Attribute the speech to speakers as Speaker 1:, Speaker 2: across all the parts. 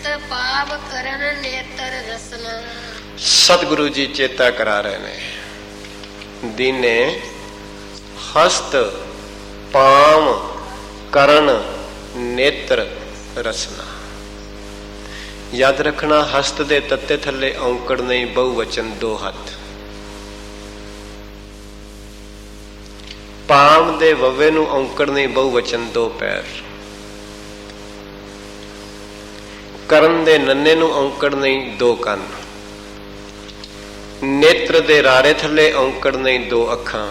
Speaker 1: चित पाप करन नेत्र रसना।
Speaker 2: सतगुरु जी चेता करा रहे ने, दीने हस्त पाम करण नेत्र रसना। याद रखना, हस्त दे तत्ते थले औंकड़ नहीं, बहुवचन दो हथ। पाम दे ववे नू औंकड़ नहीं, बहुवचन दो पैर। करण दे नन्ने नू औंकड़ नहीं, दो कन। नेत्र दे रारे थले औंकड़ नहीं, दो अखां।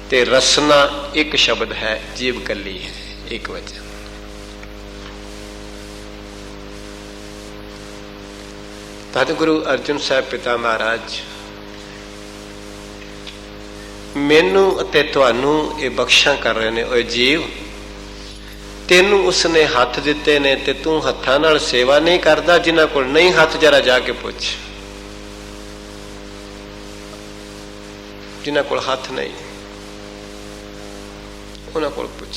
Speaker 2: ते रसना एक शब्द है, जीव कली है, एक वचन। तद गुरु अर्जुन साहब पिता महाराज मैनू अते तुहानू ये बख्शा कर रहे ने। ओए जीव, तेनू उसने हथ दिते ने ते तू हत्थां नाल सेवा नहीं करदा। जिन्हां कोल नहीं हथ, जरा जाके पुछ। जिन्हां कोल हथ नहीं, उन्हां कोल पुछ।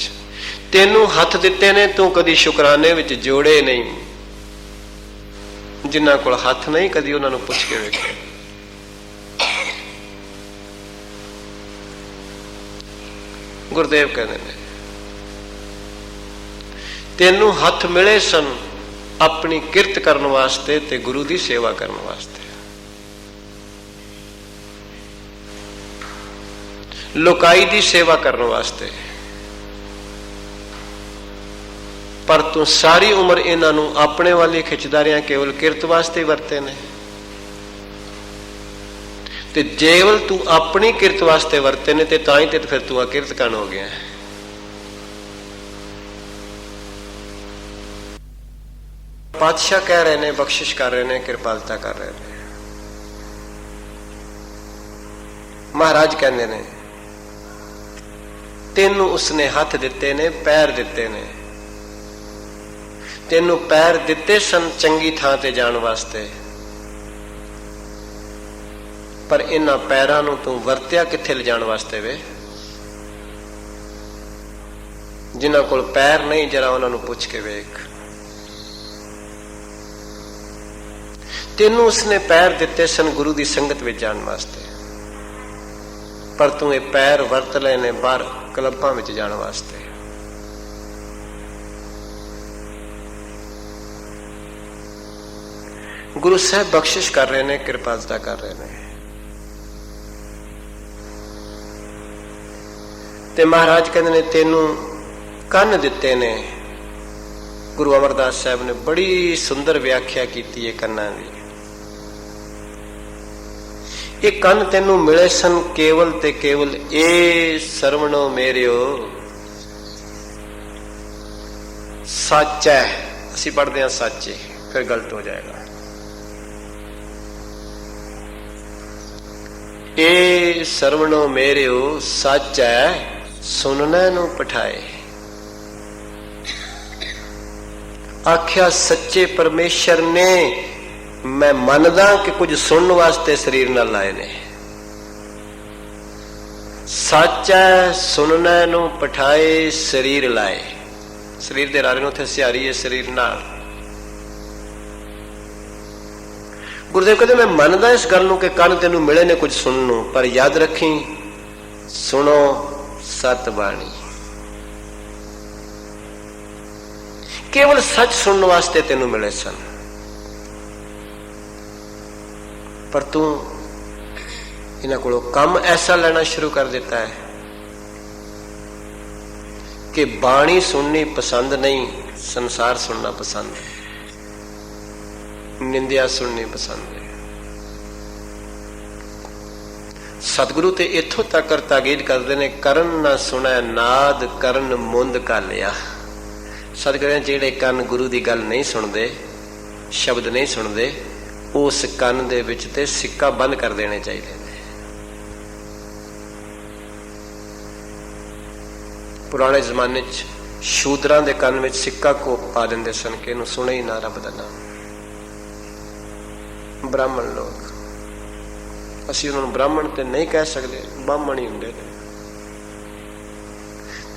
Speaker 2: तेनू हथ दिते ने, तू कदी शुकराने विच जोड़े नहीं। जिन्हां कोल हथ नहीं, कदी उन्हां नू पुछ के वेखे। गुरुदेव कहते हैं, तेनू हथ मिले सन अपनी किरत करने वास्ते ते गुरु की सेवा करने वास्ते। लोकाई की सेवा करने वास्ते। पर तू सारी उम्र इन्हों अपने वाली खिंचदा रहा, केवल किरत वास्ते वरते ने। ते जेवल तू अपनी किरत वास्ते वरते ने, ते तां ही ते फिर तू अकिरत कण हो गया है। पातशाह कह रहे ने, बख्शिश कर रहे ने, कृपालता कर रहे ने। महाराज कहते ने, तेनू उसने हथ दिते ने, पैर दिते ने। तेनू पैर दिते सन चंगी थां ते जाण वास्ते, पर इन्हां पैरां नूं तू वरत्या कित्थे ले जाण वास्ते वे? जिन्हां कोल पैर नहीं, जरा उन्हां नूं पुछ के वेख। तेनू उसने पैर दिते सन गुरु की संगत में जाण वास्ते, पर तू ये पैर वरत लेने बाहर क्लबां में जाण वास्ते। गुरु साहब बख्शिश कर रहे ने, कृपालता कर रहे ने। ते महाराज कहते ने, तेनू कन दिते ने। गुरु अमरदास साहब ने बड़ी सुंदर व्याख्या की है कन्ना की। ये कन तेनू मिले सन केवल ते केवल ए सरवणो मेरियो सच है। असी पढ़ते हैं सच है, फिर गलत हो जाएगा। ए सरवणो मेरियो सच है, सुनने नू पठाए। आख्या सच्चे परमेश्वर ने, मैं मनदा कि कुछ सुनने वास्ते शरीर न लाए ने। सच है, सुनने नू पठाए, शरीर लाए। शरीर दे रारे नूं थे सियारी है, शरीर नाल। गुरुदेव कहते, मैं मनदा इस गल नूं कि कन तेनू मिले ने कुछ सुननू, पर याद रखी, सुनो सत बाणी। केवल सच सुनने वास्ते तेनू मिले सन, पर तू इन्हां कोलों काम ऐसा लेना शुरू कर देता है कि बाणी सुननी पसंद नहीं, संसार सुनना पसंद है, निंदिया सुननी पसंद है। सतगुरु ते इथों तक ताकीद करते हैं, करन ना सुनै नाद, करन मुंद का लिया। सतगुरु जेड़े कन गुरु की गल नहीं सुनते, शब्द नहीं सुनते, उस कन दे विच ते सिक्का बंद कर देने चाहिए। पुराने जमाने शूदरां दे कन में सिक्का को पा देंदे सन कि इहनूं सुने ही ना रब दा नाम। ब्राह्मण लोग, असीं उन्हां नूं ब्राह्मण ते नहीं कह सकते, ब्राह्मण ही हुंदे ने।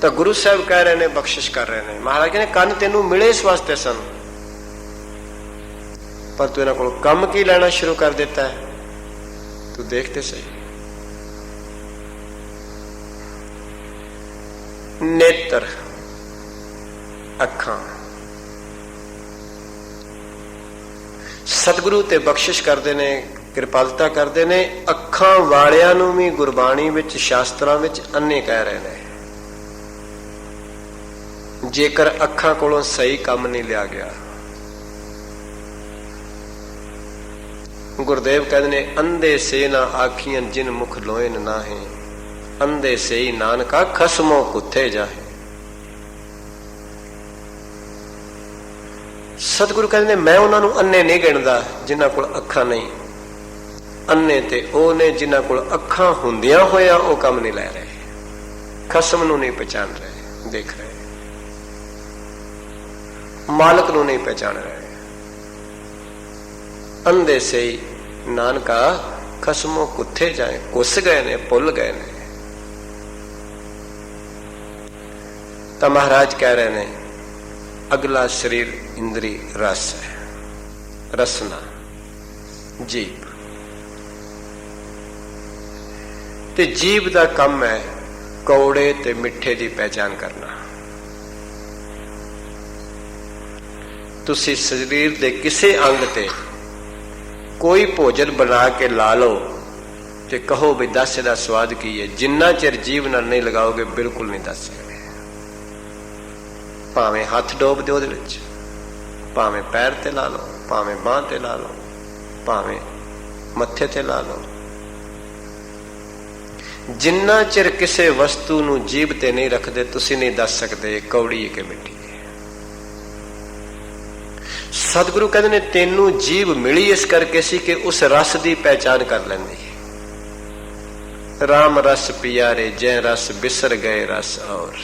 Speaker 2: तो गुरु साहब कह रहे ने, बख्शिश कर रहे ने। महाराज कहने, कन तेनू मिले इस वास्ते सन पर तू इन्हां कोलों काम की लेना शुरू कर देता है। तू देखते सही। नेत्र अखां सतगुरु ते बख्शिश करते ने, कृपालता करते ने। अखां वालियां नूं भी गुरबाणी विच शास्त्रां विच अन्ने कह रहे हैं। जेकर अखां कोलों सही काम नहीं लिया गया। गुरुदेव कहते ने अंधे से ना आखियां जिन मुख लोयन ना है, अंधे से ही नानका खसमों कुत्थे जाहे। सतगुरु कहते ने मैं उन्होंने अन्ने नहीं गिणदा जिन्हां कोल अखां नहीं। अन्ने ते ओ ने जिन्हां कोल अखां हुंदियां होया ओ काम नहीं लै रहे, खसम नूं नहीं पहचान रहे, देख रहे, मालक नूं नहीं पहचान रहे। अंधे से ही नानका खसमों कुत्थे जाए, कुस गए ने, भुल गए ने। तो महाराज कह रहे ने अगला शरीर इंद्री रस है, रसना जीव। ते जीव दा काम है कौड़े ते मिठे दी पहचान करना। तुसी शरीर दे किसी अंग ते कोई भोजन बना के ला लो ते कहो भी दस इहदा स्वाद की है, जिन्ना चिर जीव नाल नहीं लगाओगे बिल्कुल नहीं दस सकते। भावें हथ डोब दो, भावें पैर ते ला लो, भावें बांह ते ला लो, भावें मत्थे ते ला लो। जिन्ना चिर किसी वस्तु नूं जीभ ते नहीं रखते तुसी नहीं दस सकते कौड़ी है कि मिठी है। सतगुरु कहते ने तेनू जीभ मिली इस करके सी कि उस रस की पहचान कर लेंदी। राम रस पिया रे जै रस बिसर गए रस और।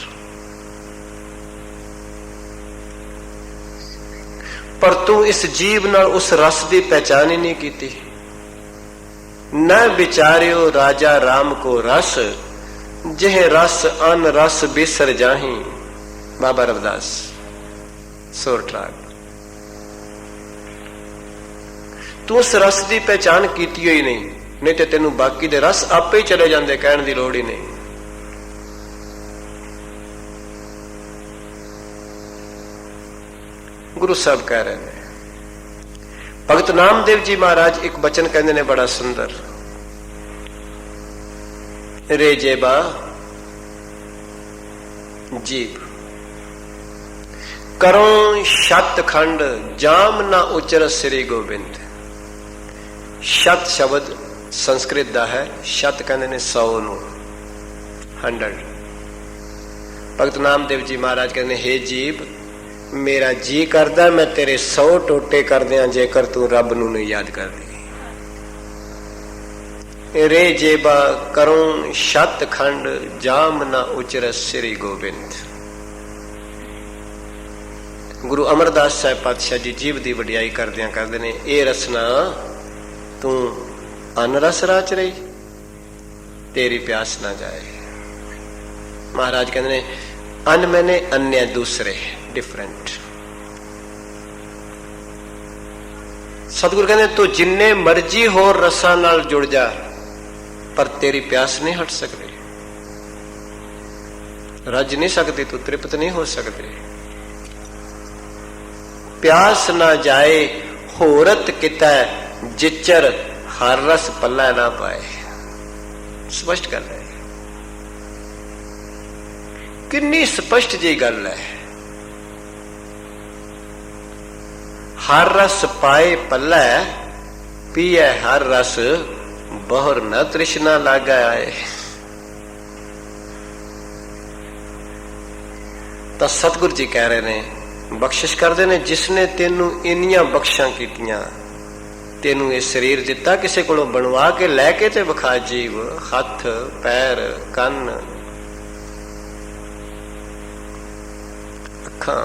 Speaker 2: पर तू इस जीव नाल उस रस की पहचान ही नहीं की। न विचारियो राजा राम को रस, जह रस अन रस बिसर जाही। बाबा रविदास सोरठराग। तू उस रस की पहचान की ही नहीं तो तेनू बाकी दे रस आपे ही चले जाते, कहने की लोड़ ही नहीं। गुरु साहब कह रहे हैं, भगत नामदेव जी महाराज एक बचन कहते ने बड़ा सुंदर। रे जेबा जीव करो शत खंड जाम ना उचर श्री गोबिंद। शत शब्द संस्कृत दा है, शत कहते ने 100 नूं 100। भगत नामदेव जी महाराज कहते हैं हे जीव मेरा जी करदा मैं तेरे 100 टोटे कर दियां जेकर तू रब नूं नहीं याद करदी। रे जेबा करूं शत खंड जाम ना उचरस श्री गोबिंद। गुरु अमरदास साहिब पातशाह जी जीव की वडियाई करदियां करदे ने ए रसना तू अनरस राच रही तेरी प्यास ना जाए। महाराज कहते ने अन मैंने अन्य दूसरे डिफरेंट। सतगुरु कहते तू जिन्ने मर्जी होर रसा नाल जुड़ जा पर तेरी प्यास नहीं हट सकती, रज नहीं सकती, तू तृप्त नहीं हो सकती। प्यास ना जाए होरत किता जिचर हर रस पल्ला ना पाए। स्पष्ट कर रहे, कितनी स्पष्ट जी गल है। हर रस पाए पल्ला पिए हर रस बहुर न तृष्णा लागा आए। तो सतगुरु जी कह रहे ने बख्शिश करते ने जिसने तेनू इनिया बख्शा कीतियां, तेनू ये शरीर दिता किसी को बनवा के लैके ते विखा जीव, हथ पैर कन अखां।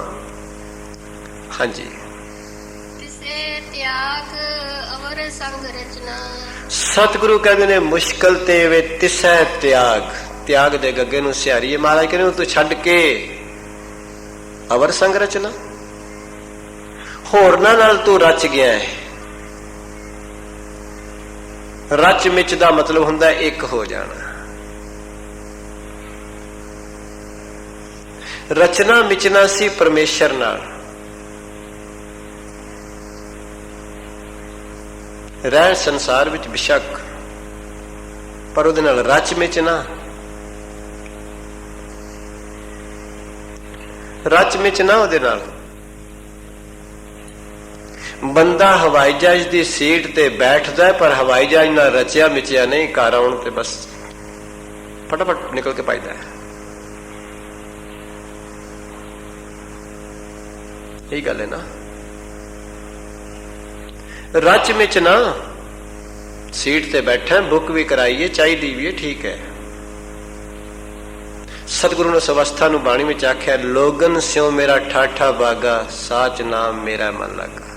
Speaker 2: हाँ जी
Speaker 1: त्याग अवर संग रचना।
Speaker 2: सतगुरु कहते ने मुश्किल ते वे तिसै त्याग। त्याग दे गगे नूं सिहारीए। महाराज कहते तू छड्ड के अवर संग रचना, होरना नाल तू रच गया है। ਰਚ ਮਿਚ ਦਾ ਮਤਲਬ ਹੁੰਦਾ ਇੱਕ ਹੋ ਜਾਣਾ। ਰਚਨਾ ਮਿਚਣਾ ਸੀ ਪਰਮੇਸ਼ਰ ਨਾਲ, ਰਹਿਣ ਸੰਸਾਰ ਵਿੱਚ ਬੇਸ਼ੱਕ, ਪਰ ਉਹਦੇ ਨਾਲ ਰਚ ਮਿਚਣਾ, ਰਚ ਮਿਚਣਾ ਉਹਦੇ ਨਾਲ। ਬੰਦਾ ਹਵਾਈ ਜਹਾਜ਼ ਦੀ ਸੀਟ ਤੇ ਬੈਠਦਾ ਹੈ, ਪਰ ਹਵਾਈ ਜਹਾਜ਼ ਨਾਲ ਰਚਿਆ ਮਿਚਿਆ ਨਹੀਂ, ਘਰ ਆਉਣ ਤੇ ਬਸ ਫਟਾਫਟ ਨਿਕਲ ਕੇ ਪਾਈਦਾ ਹੈ। ਇਹੀ ਗੱਲ ਹੈ ਨਾ, ਰਚ ਮਿਚ ਨਾ। ਸੀਟ ਤੇ ਬੈਠਾ, ਬੁੱਕ ਵੀ ਕਰਾਈਏ, ਚਾਹੀਦੀ ਵੀ ਹੈ, ਠੀਕ ਹੈ। ਸਤਿਗੁਰੂ ਨੇ ਉਸ ਅਵਸਥਾ ਨੂੰ ਬਾਣੀ ਵਿੱਚ ਆਖਿਆ, ਲੋਗਨ ਸਿਓ ਮੇਰਾ ਠਾਠਾ ਬਾਗਾ, ਸਾਚ ਨਾਮ ਮੇਰਾ ਮਨ ਲਾਗਾ।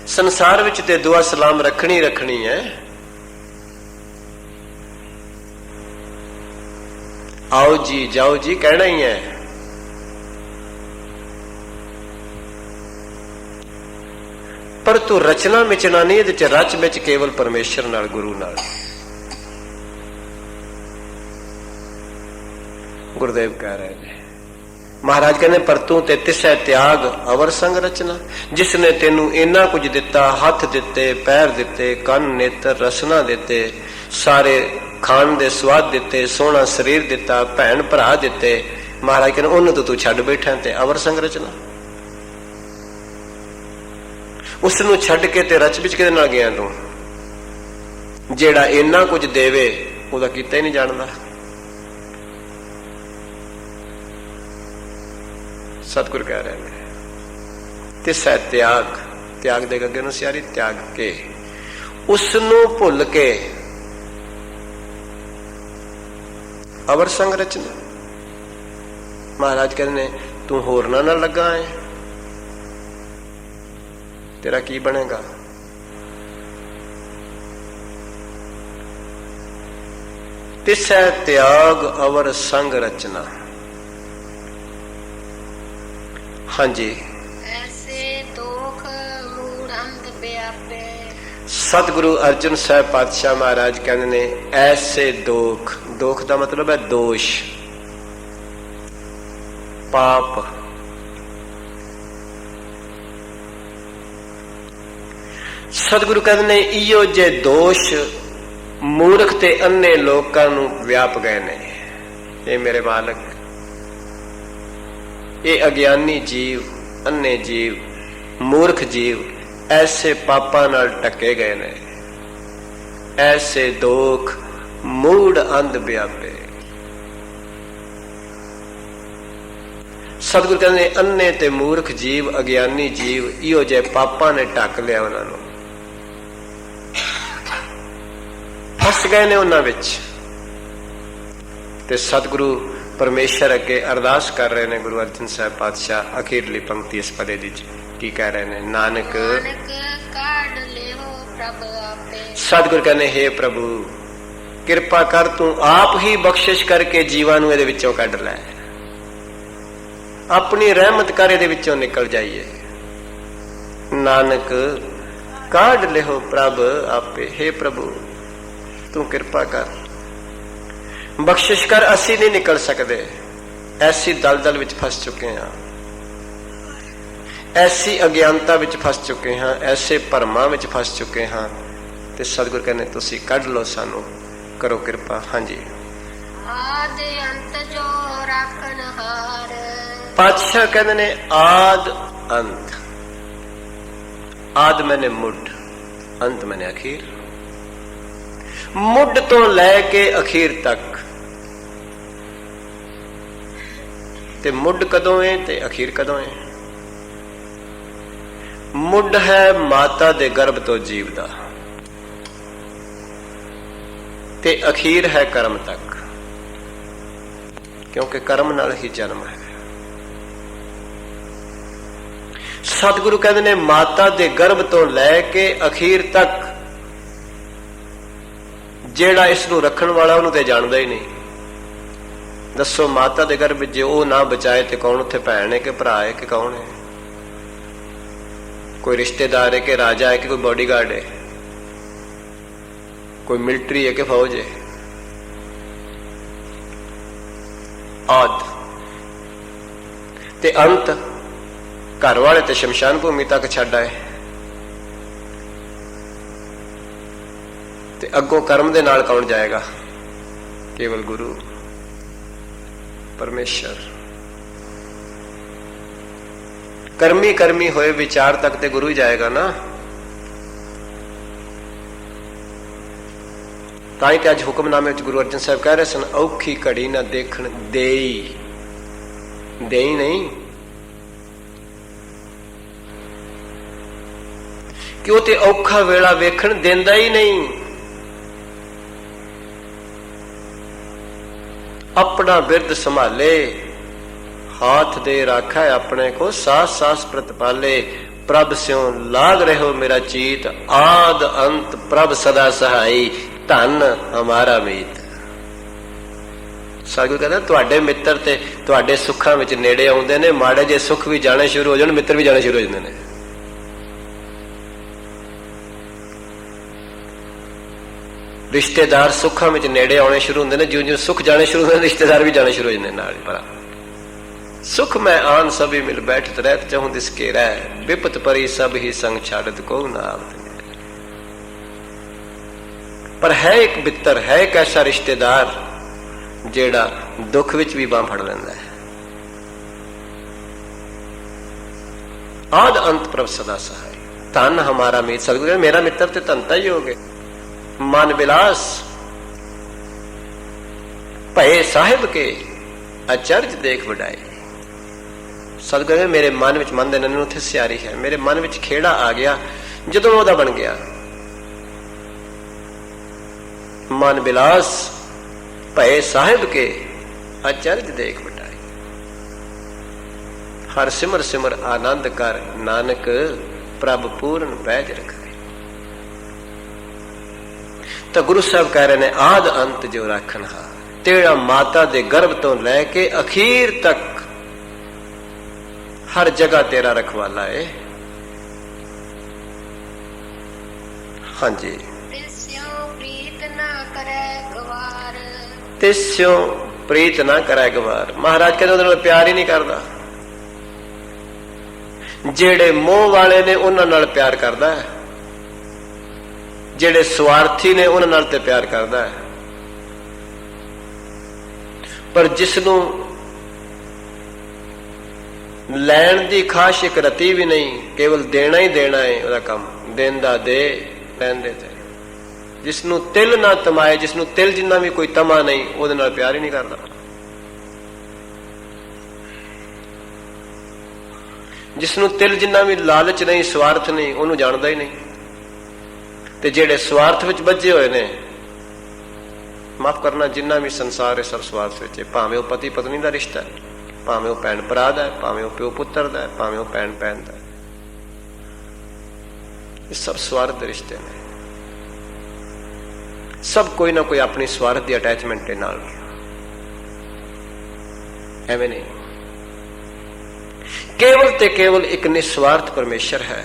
Speaker 2: ਸੰਸਾਰ ਵਿੱਚ ਤੇ ਦੁਆ ਸਲਾਮ ਰੱਖਣੀ ਰੱਖਣੀ ਹੈ। ਆਓ ਜੀ ਜਾਓ ਜੀ ਕਹਿਣਾ ਹੀ ਹੈ। ਪਰ ਤੂੰ ਰਚਨਾ ਮਿਚਣਾ ਨਹੀਂ, ਇਹਦੇ ਚ ਰਚ ਵਿੱਚ ਕੇਵਲ ਪਰਮੇਸ਼ਰ ਨਾਲ, ਗੁਰੂ ਨਾਲ। ਗੁਰਦੇਵ ਕਹਿ ਰਹੇ ਨੇ, ਮਹਾਰਾਜ ਕਹਿੰਦੇ, ਪਰ ਤੂੰ ਤੇ ਤਿਸੈ ਤਿਆਗ ਅਵਰ ਸੰਗ ਰਚਨਾ। ਜਿਸ ਨੇ ਤੈਨੂੰ ਇੰਨਾ ਕੁਝ ਦਿੱਤਾ, ਹੱਥ ਦਿੱਤੇ, ਪੈਰ ਦਿੱਤੇ, ਕੰਨ ਨੇਤਰ ਰਸਨਾ ਦਿੱਤੇ, ਸਾਰੇ ਖਾਣ ਦੇ ਸਵਾਦ ਦਿੱਤੇ, ਸੋਹਣਾ ਸਰੀਰ ਦਿੱਤਾ, ਭੈਣ ਭਰਾ ਦਿੱਤੇ, ਮਹਾਰਾਜ ਕਹਿੰਦੇ ਉਹਨੂੰ ਤਾਂ ਤੂੰ ਛੱਡ ਬੈਠਾ ਤੇ ਅਵਰ ਸੰਗ ਰਚਨਾ। ਉਸ ਨੂੰ ਛੱਡ ਕੇ ਤੇ ਰਚ ਵਿੱਚ ਕਿਹਦੇ ਨਾਲ ਗਿਆ ਤੂੰ? ਜਿਹੜਾ ਇੰਨਾ ਕੁਝ ਦੇਵੇ ਉਹਦਾ ਕੀਤਾ ਹੀ ਨਹੀਂ ਜਾਣਦਾ। ਸਤਿਗੁਰ ਕਹਿ ਰਹੇ ਨੇ, ਤਿਸੈ ਤਿਆਗ, ਤਿਆਗ ਦੇ ਅੱਗੇ ਨੂੰ ਸਿਆਰੀ, ਤਿਆਗ ਕੇ, ਉਸ ਨੂੰ ਭੁੱਲ ਕੇ ਅਵਰ ਸੰਗ ਰਚਨਾ। ਮਹਾਰਾਜ ਕਹਿੰਦੇ ਨੇ, ਤੂੰ ਹੋਰਨਾਂ ਨਾਲ ਲੱਗਾ ਹੈ, ਤੇਰਾ ਕੀ ਬਣੇਗਾ? ਤਿਸੈ ਤਿਆਗ ਅਵਰ ਸੰਗ ਰਚਨਾ। ਹਾਂਜੀ,
Speaker 1: ਐਸੇ ਦੋਖ ਮੂੜ ਅੰਧ ਵਿਆਪੇ।
Speaker 2: ਸਤਿਗੁਰੂ ਅਰਜਨ ਸਾਹਿਬ ਪਾਤਸ਼ਾਹ ਮਹਾਰਾਜ ਕਹਿੰਦੇ ਨੇ, ਐਸੇ ਦੋਖ, ਦੋਖ ਦਾ ਮਤਲਬ ਹੈ ਦੋਸ਼, ਪਾਪ। ਸਤਿਗੁਰੂ ਕਹਿੰਦੇ ਨੇ, ਇਹੋ ਜੇ ਦੋਸ਼ ਮੂਰਖ ਤੇ ਅੰਨੇ ਲੋਕਾਂ ਨੂੰ ਵਿਆਪ ਗਏ ਨੇ। ਇਹ ਮੇਰੇ ਮਾਲਕ, ਇਹ ਅਗਿਆਨੀ ਜੀਵ, ਅੰਨੇ ਜੀਵ, ਮੂਰਖ ਜੀਵ ਐਸੇ ਪਾਪਾਂ ਨਾਲ ਢੱਕੇ ਗਏ ਨੇ। ਐਸੇ ਦੋਖ ਮੂੜ ਅੰਧ ਵਿਆਪੇ। ਸਤਿਗੁਰੂ ਕਹਿੰਦੇ, ਅੰਨੇ ਤੇ ਮੂਰਖ ਜੀਵ, ਅਗਿਆਨੀ ਜੀਵ, ਇਹੋ ਜਿਹੇ ਪਾਪਾਂ ਨੇ ਢੱਕ ਲਿਆ ਉਹਨਾਂ ਨੂੰ, ਫਸ ਗਏ ਨੇ ਉਹਨਾਂ ਵਿੱਚ। ਤੇ ਸਤਿਗੁਰੂ ਪਰਮੇਸ਼ਰ ਅੱਗੇ ਅਰਦਾਸ ਕਰ ਰਹੇ ਨੇ, ਗੁਰੂ ਅਰਜਨ ਸਾਹਿਬ ਪਾਤਸ਼ਾਹ ਅਖੀਰਲੀ ਪੰਕਤੀ ਇਸ ਪਦੇ ਦੀ ਕੀ ਕਹਿ ਰਹੇ ਨੇ? ਨਾਨਕ
Speaker 1: ਕਾਢ ਲਿਓ ਪ੍ਰਭ ਆਪੇ।
Speaker 2: ਸਤਿਗੁਰ ਕਹਿੰਦੇ, ਹੇ ਪ੍ਰਭੂ ਕਿਰਪਾ ਕਰ, ਤੂੰ ਆਪ ਹੀ ਬਖਸ਼ਿਸ਼ ਕਰਕੇ ਜੀਵਾਂ ਨੂੰ ਇਹਦੇ ਵਿੱਚੋਂ ਕੱਢ ਲੈ, ਆਪਣੀ ਰਹਿਮਤ ਕਰ, ਇਹਦੇ ਵਿੱਚੋਂ ਨਿਕਲ ਜਾਈਏ। ਨਾਨਕ ਕਾਢ ਲਿਓ ਪ੍ਰਭ ਆਪੇ। ਹੇ ਪ੍ਰਭੂ ਤੂੰ ਕਿਰਪਾ ਕਰ, ਬਖਸ਼ਿਸ਼ ਕਰ, ਅਸੀਂ ਨਹੀਂ ਨਿਕਲ ਸਕਦੇ, ਐਸੀ ਦਲਦਲ ਵਿੱਚ ਫਸ ਚੁੱਕੇ ਹਾਂ, ਐਸੀ ਅਗਿਆਨਤਾ ਵਿੱਚ ਫਸ ਚੁੱਕੇ ਹਾਂ, ਐਸੇ ਭਰਮਾਂ ਵਿੱਚ ਫਸ ਚੁੱਕੇ ਹਾਂ। ਤੇ ਸਤਿਗੁਰ ਕਹਿੰਦੇ, ਤੁਸੀਂ ਕੱਢ ਲਓ ਸਾਨੂੰ, ਕਰੋ ਕਿਰਪਾ। ਹਾਂਜੀ,
Speaker 1: ਆਦ ਅੰਤ ਜੋ ਰਾਖਣ ਹਾਰ।
Speaker 2: ਪਾਤਸ਼ਾਹ ਕਹਿੰਦੇ ਨੇ, ਆਦ ਅੰਤ। ਆਦ ਮੈਨੇ ਮੁੱਢ, ਅੰਤ ਮੈਨੇ ਅਖੀਰ। ਮੁੱਢ ਤੋਂ ਲੈ ਕੇ ਅਖੀਰ ਤੱਕ। ਤੇ ਮੁੱਢ ਕਦੋਂ ਹੈ ਤੇ ਅਖੀਰ ਕਦੋਂ ਹੈ? ਮੁੱਢ ਹੈ ਮਾਤਾ ਦੇ ਗਰਭ ਤੋਂ ਜੀਵ ਦਾ, ਤੇ ਅਖੀਰ ਹੈ ਕਰਮ ਤੱਕ, ਕਿਉਂਕਿ ਕਰਮ ਨਾਲ ਹੀ ਜਨਮ ਹੈ। ਸਤਿਗੁਰੂ ਕਹਿੰਦੇ ਨੇ, ਮਾਤਾ ਦੇ ਗਰਭ ਤੋਂ ਲੈ ਕੇ ਅਖੀਰ ਤੱਕ ਜਿਹੜਾ ਇਸ ਨੂੰ ਰੱਖਣ ਵਾਲਾ ਉਹਨੂੰ ਤੇ ਜਾਣਦਾ ਹੀ ਨਹੀਂ। ਦੱਸੋ, ਮਾਤਾ ਦੇ ਗਰਭ ਵਿੱਚ ਜੇ ਉਹ ਨਾ ਬਚਾਏ ਤੇ ਕੌਣ ਉੱਥੇ? ਭੈਣ ਹੈ ਕਿ ਭਰਾ ਹੈ ਕਿ ਕੌਣ ਹੈ? ਕੋਈ ਰਿਸ਼ਤੇਦਾਰ ਹੈ ਕਿ ਰਾਜਾ ਹੈ ਕਿ ਕੋਈ ਬਾਡੀਗਾਰਡ ਹੈ? कोई मिलिट्री है कि फौज है? आद ते अंत घर वाले ते शमशान भूमि तक छड्ड आए ते अगों कर्म दे नाल कौन जाएगा? केवल गुरु परमेश्वर। कर्मी कर्मी होए विचार तक ते गुरु ही जाएगा ना। ताई ते अज हुक्मनामे विच गुरु अर्जन साहब कह रहे सन, औखी घड़ी ना देखण देई, देई नहीं कि वो ते औखा वेला वेखण देंदा ही नहीं। अपना बिरद संभाले, हाथ दे राखा है अपने को, सास सास प्रतिपाले। प्रभ स्यों लाग रहो मेरा चीत, आद अंत प्रभ सदा सहाई, धन हमारा मीत। सतगुरु कहता तुहाडे मित्र ते तुहाडे सुखां विच नेड़े आउंदे ने, माड़े जे सुख भी जाने शुरू हो जाण मित्र भी जाने शुरू हो जांदे ने। रिश्तेदार सुखां विच नेड़े आने शुरू होंदे ने, जिउं जिउं सुख जाने शुरू होंदे रिश्तेदार भी जाने शुरू हो जांदे नाल भरा। सुख मैं आन सभी मिल बैठत रहत, चाहूं दिसके रह, विपत परी सब ही संग छाड़त को ना आवत। पर है एक मित्र, है एक ऐसा रिश्तेदार जेड़ा दुख विच भी बांह फड़ लैंदा है। आद अंत प्रभ सदा सहाय, धन हमारा मीत। सतगुरु मेरा मित्र ते धनता ही हो गए। मन विलास भय साहिब के, अचरज देख वडाए। सतगुरु मेरे मन विच, मन दे नन्हे उत्थे सियारी है, मेरे मन विच खेड़ा आ गया जदों ओदा बन गया। मन विलास भय साहिब के, अचरज देख वडाए। हर सिमर सिमर आनंद कर, नानक प्रभ पूर्ण पैज रखाए। तो गुरु साहब कह रहे ने, आद अंत जो राखनहार, तेरा माता दे गर्भ तो लैके अखीर तक हर जगह तेरा रखवाला है। हाँ जी।
Speaker 1: तिस्यों प्रीत ना करे गवार,
Speaker 2: तिस्यों प्रीत ना करे गवार। महाराज कहते उन्होंने प्यार ही नहीं करता। जेड़े मोह वाले ने उन्हां नाल प्यार करदा है, जेड़े स्वार्थी ने उन्हां नाल ते प्यार करदा है। पर जिसनों लैण दी खाश एक रती भी नहीं, केवल देना ही देना है ਉਹਦਾ ਕੰਮ, देंदा दे लैंदे ते। जिसनों तिल ना तमाए, जिसनों तिल जिन्ना भी कोई तमा नहीं, ਉਹਦੇ ਨਾਲ प्यार ही नहीं करता। जिसनों तिल जिन्ना भी लालच नहीं, स्वार्थ नहीं, ਉਹਨੂੰ ਜਾਣਦਾ ही नहीं। ਤੇ ਜਿਹੜੇ ਸਵਾਰਥ ਵਿੱਚ ਬੱਝੇ ਹੋਏ ਨੇ, माफ करना, जिन्ना भी संसार है सब स्वार्थ विच है। भावें वो पति पत्नी का रिश्ता है, भावें वो भैन भरा दा है, भावें वो प्यो पुत्र दा है, भावें वो भैन भैन दा है, ये सब स्वार्थ के रिश्ते ने। सब कोई ना कोई अपनी स्वार्थ की अटैचमेंट के नाल, एवं नहीं। केवल ते केवल एक निस्वार्थ परमेश्वर है,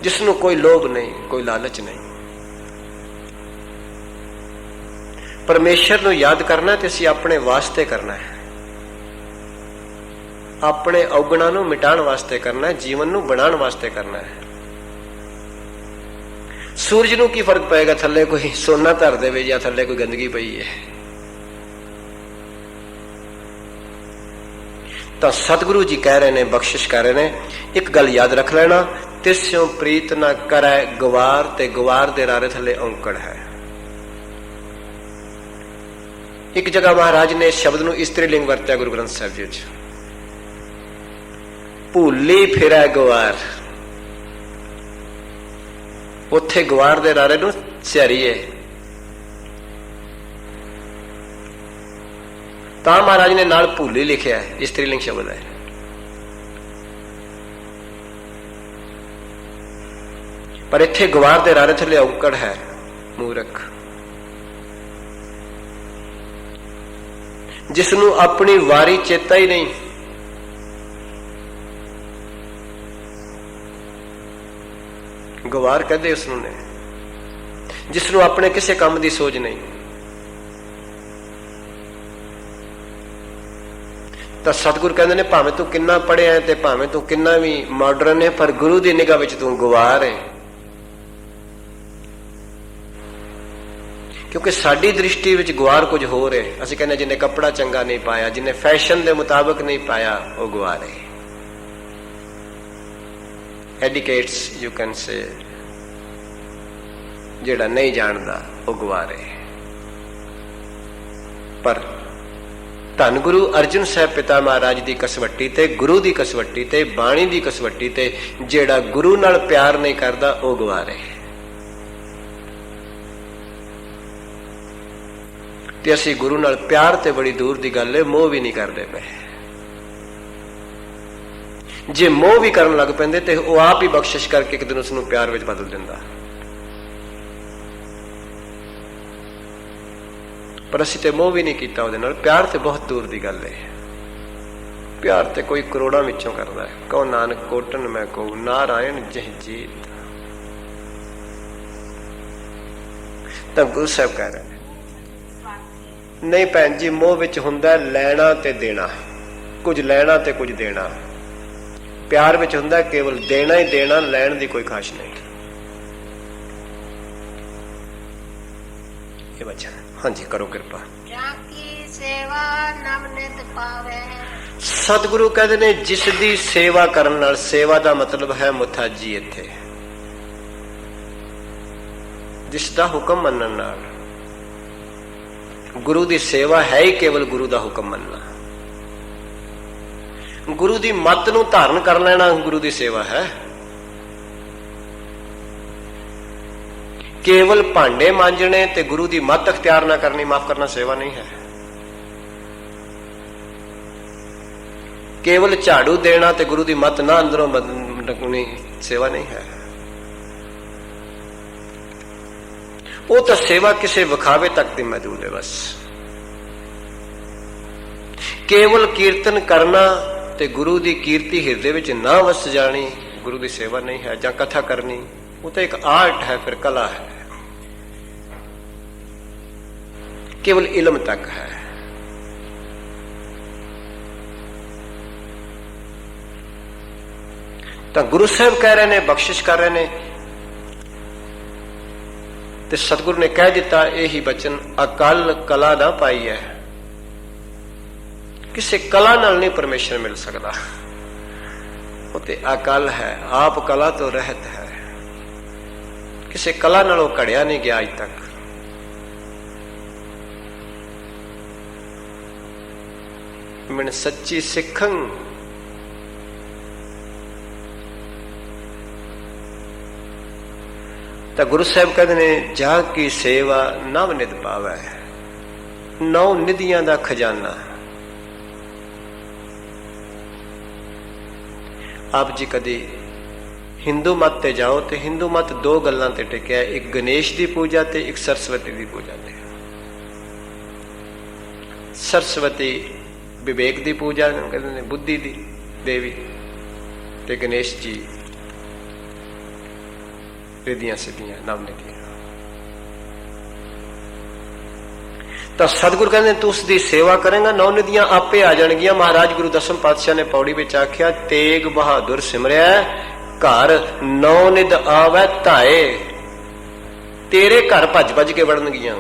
Speaker 2: जिसनों कोई लोभ नहीं, कोई लालच नहीं। परमेश्वर ਨੂੰ याद करना तो असीं अपने वास्ते करना है, अपने औगणा ਨੂੰ मिटाण वास्ते करना है, जीवन ਨੂੰ बनाण वास्ते करना है। सूरज ਨੂੰ की फर्क पेगा, थले कोई सोना धर दे या थले कोई गंदगी पई है। तो सतगुरु जी कह रहे ने, बख्शिश कर रहे ने, एक गल याद रख लेना, तिस्यों प्रीत ना करे गवार, ते गवार दे रारे थले औंकड़ है। एक जगह महाराज ने इस शब्द ਨੂੰ स्त्रीलिंग ਵਰਤਿਆ गुरु ग्रंथ साहिब जी, ਭੂਲੀ ਫਿਰੈ ਗਵਾਰ। ਉੱਥੇ ਗਵਾਰ ਦੇ ਰਾਰੇ ਨੂੰ ਸਿਆਰੀਏ। ਤਾਂ महाराज ने ਨਾਲ ਭੂਲੀ ਲਿਖਿਆ ਹੈ, स्त्रीलिंग शब्द है। पर इत्थे गवार दे रारे थले औकड़ है, मूर्ख, जिसनों अपनी वारी चेता ही नहीं। ਗਵਾਰ ਕਹਦੇ ਉਸ ਨੂੰ ਨੇ, ਜਿਸ ਨੂੰ ਆਪਣੇ ਕਿਸੇ ਕੰਮ ਦੀ ਸੋਝ ਨਹੀਂ। ਤਾਂ ਸਤਿਗੁਰ ਕਹਿੰਦੇ ਨੇ ਭਾਵੇਂ ਤੂੰ ਕਿੰਨਾ ਪੜ੍ਹਿਆ ਤੇ ਭਾਵੇਂ ਤੂੰ ਕਿੰਨਾ ਵੀ ਮਾਡਰਨ ਹੈ, ਪਰ ਗੁਰੂ ਦੀ ਨਿਗਾਹ ਵਿੱਚ ਤੂੰ ਗਵਾਰ ਹੈ। ਕਿਉਂਕਿ ਸਾਡੀ ਦ੍ਰਿਸ਼ਟੀ ਵਿੱਚ ਗਵਾਰ ਕੁਝ ਹੋਰ ਹੈ। ਅਸੀਂ ਕਹਿੰਦੇ ਜਿਹਨੇ ਕੱਪੜਾ ਚੰਗਾ ਨਹੀਂ ਪਾਇਆ, ਜਿਹਨੇ ਫੈਸ਼ਨ ਦੇ ਮੁਤਾਬਕ ਨਹੀਂ ਪਾਇਆ, ਉਹ ਗਵਾਰ ਹੈ। ਐਡੀਕੇਟਸ ਯੂ ਕੈਨ ਸੇ, ਜਿਹੜਾ ਨਹੀਂ ਜਾਣਦਾ ਉਹ ਗਵਾਰ ਹੈ। ਪਰ ਧੰਨ ਗੁਰੂ ਅਰਜਨ ਸਾਹਿਬ ਪਿਤਾ ਮਹਾਰਾਜ ਦੀ ਕਸਵੱਟੀ ਤੇ, ਗੁਰੂ ਦੀ ਕਸਵੱਟੀ ਤੇ, ਬਾਣੀ ਦੀ ਕਸਵੱਟੀ ਤੇ ਜਿਹੜਾ ਗੁਰੂ ਨਾਲ ਪਿਆਰ ਨਹੀਂ ਕਰਦਾ ਉਹ ਗਵਾਰ ਹੈ। ਤੇ ਅਸੀਂ ਗੁਰੂ ਨਾਲ ਪਿਆਰ ਤੇ ਬੜੀ ਦੂਰ ਦੀ ਗੱਲ ਹੈ, ਮੋਹ ਵੀ ਨਹੀਂ ਕਰਦੇ ਪਏ। ਜੇ ਮੋਹ ਵੀ ਕਰਨ ਲੱਗ ਪੈਂਦੇ ਤੇ ਉਹ ਆਪ ਹੀ ਬਖਸ਼ਿਸ਼ ਕਰਕੇ ਇੱਕ ਦਿਨ ਉਸ ਨੂੰ ਪਿਆਰ ਵਿੱਚ ਬਦਲ ਦਿੰਦਾ। ਪਰ ਅਸੀਂ ਤੇ ਮੋਹ ਵੀ ਨਹੀਂ ਕੀਤਾ ਉਹਦੇ ਨਾਲ, ਪਿਆਰ ਤੇ ਬਹੁਤ ਦੂਰ ਦੀ ਗੱਲ ਹੈ। ਪਿਆਰ ਤੇ ਕੋਈ ਕਰੋੜਾਂ ਵਿੱਚੋਂ ਕਰਦਾ ਹੈ। ਕਹੋ ਨਾਨਕ ਕੋਟਨ ਮੈਂ ਕਹੂੰ, ਨਾਰਾਇਣ ਜਹ ਜੀਤ। ਤਾਂ ਗੁਰੂ ਸਾਹਿਬ ਕਹਿ ਰਹੇ ਨਹੀਂ ਭੈਣ ਜੀ, ਮੋਹ ਵਿੱਚ ਹੁੰਦਾ ਲੈਣਾ ਤੇ ਦੇਣਾ, ਕੁਝ ਲੈਣਾ ਤੇ ਕੁਝ ਦੇਣਾ। ਪਿਆਰ ਵਿੱਚ ਹੁੰਦਾ ਕੇਵਲ ਦੇਣਾ ਹੀ ਦੇਣਾ, ਲੈਣ ਦੀ ਕੋਈ ਖਾਸ਼ ਨਹੀਂ। ਇਹ ਵਚਨ ਹਾਂਜੀ ਕਰੋ ਕਿਰਪਾ।
Speaker 1: ਜਾਕੀ ਸੇਵਾ ਨਵ ਨਿਤ ਪਾਵੇ।
Speaker 2: ਸਤਿਗੁਰੂ ਕਹਿੰਦੇ ਨੇ ਜਿਸ ਦੀ ਸੇਵਾ ਕਰਨ ਨਾਲ, ਸੇਵਾ ਦਾ ਮਤਲਬ ਹੈ ਮੁਥਾਜੀ, ਇੱਥੇ ਜਿਸ ਦਾ ਹੁਕਮ ਮੰਨਣ ਨਾਲ। ਗੁਰੂ ਦੀ ਸੇਵਾ ਹੈ ਹੀ ਕੇਵਲ ਗੁਰੂ ਦਾ ਹੁਕਮ ਮੰਨਣਾ। ਗੁਰੂ ਦੀ ਮੱਤ ਨੂੰ ਧਾਰਨ ਕਰ ਲੈਣਾ ਗੁਰੂ ਦੀ ਸੇਵਾ ਹੈ। ਕੇਵਲ ਭਾਂਡੇ ਮਾਂਜਣੇ ਤੇ ਗੁਰੂ ਦੀ ਮੱਤ ਅਖਤਿਆਰ ਨਾ ਕਰਨੀ, ਮਾਫ ਕਰਨਾ, ਸੇਵਾ ਨਹੀਂ ਹੈ। ਕੇਵਲ ਝਾੜੂ ਦੇਣਾ ਤੇ ਗੁਰੂ ਦੀ ਮੱਤ ਨਾ ਅੰਦਰੋਂ ਬਦਲਣੀ, ਸੇਵਾ ਨਹੀਂ ਹੈ। ਉਹ ਤਾਂ ਸੇਵਾ ਕਿਸੇ ਵਿਖਾਵੇ ਤੱਕ ਦੀ ਮਹਦੂਦ ਹੈ। ਬਸ ਕੇਵਲ ਕੀਰਤਨ ਕਰਨਾ ਤੇ ਗੁਰੂ ਦੀ ਕੀਰਤੀ ਹਿਰਦੇ ਵਿੱਚ ਨਾ ਵਸ ਜਾਣੀ ਗੁਰੂ ਦੀ ਸੇਵਾ ਨਹੀਂ ਹੈ। ਜਾਂ ਕਥਾ ਕਰਨੀ, ਉਹ ਤਾਂ ਇੱਕ ਆਰਟ ਹੈ, ਫਿਰ ਕਲਾ ਹੈ, ਕੇਵਲ ਇਲਮ ਤੱਕ ਹੈ। ਤਾਂ ਗੁਰੂ ਸਾਹਿਬ ਕਹਿ ਰਹੇ ਨੇ, ਬਖਸ਼ਿਸ਼ ਕਰ ਰਹੇ ਨੇ, ਤੇ ਸਤਿਗੁਰੂ ਨੇ ਕਹਿ ਦਿੱਤਾ ਇਹੀ ਬਚਨ, ਅਕਲ ਕਲਾ ਨਾ ਪਾਈ ਹੈ। ਕਿਸੇ ਕਲਾ ਨਾਲ ਨਹੀਂ ਪਰਮੇਸ਼ਰ ਮਿਲ ਸਕਦਾ। ਉਹ ਤੇ ਅਕਲ ਹੈ, ਆਪ ਕਲਾ ਤੋਂ ਰਹਿਤ ਹੈ। ਕਿਸੇ ਕਲਾ ਨਾਲ ਉਹ ਘੜਿਆ ਨਹੀਂ ਗਿਆ ਅੱਜ ਤੱਕ। ਮੈਂ ਸੱਚੀ ਸਿੱਖੰ ਤਾਂ ਗੁਰੂ ਸਾਹਿਬ ਕਹਿੰਦੇ ਨੇ ਜਾ ਕੀ ਸੇਵਾ ਨਵ ਨਿਧ ਪਾਵੈ। ਨੌ ਨਿਧੀਆਂ ਦਾ ਖਜ਼ਾਨਾ। ਆਪ ਜੀ ਕਦੇ ਹਿੰਦੂ ਮਤ ਤੇ ਜਾਓ ਤੇ ਹਿੰਦੂ ਮਤ ਦੋ ਗੱਲਾਂ ਤੇ ਟਿਕਿਆ, ਇੱਕ ਗਣੇਸ਼ ਦੀ ਪੂਜਾ ਤੇ ਇੱਕ ਸਰਸਵਤੀ ਦੀ ਪੂਜਾ ਤੇ। ਸਰਸਵਤੀ ਵਿਵੇਕ ਦੀ ਪੂਜਾ ਕਹਿੰਦੇ ਨੇ, ਬੁੱਧੀ ਦੀ ਦੇਵੀ, ਤੇ ਗਣੇਸ਼ ਜੀ ਰਿਧੀਆਂ ਸਿੱਧੀਆਂ ਨਵ ਨਿਧੀਆਂ। ਤਾਂ ਸਤਿਗੁਰ ਕਹਿੰਦੇ ਤੂੰ ਉਸ ਦੀ ਸੇਵਾ ਕਰੇਗਾ, ਨੌ ਨਿਧੀਆਂ ਆਪੇ ਆ ਜਾਣਗੀਆਂ। ਮਹਾਰਾਜ ਗੁਰੂ ਦਸਮ ਪਾਤਸ਼ਾਹ ਨੇ ਪੌੜੀ ਵਿੱਚ ਆਖਿਆ, ਤੇਗ ਬਹਾਦਰ ਸਿਮਰਿਆ ਘਰ ਨੌ ਨਿਧ ਆਵੈ ਧਾਏ। ਤੇਰੇ ਘਰ ਭੱਜ ਭੱਜ ਕੇ ਵੜਨਗੀਆਂ।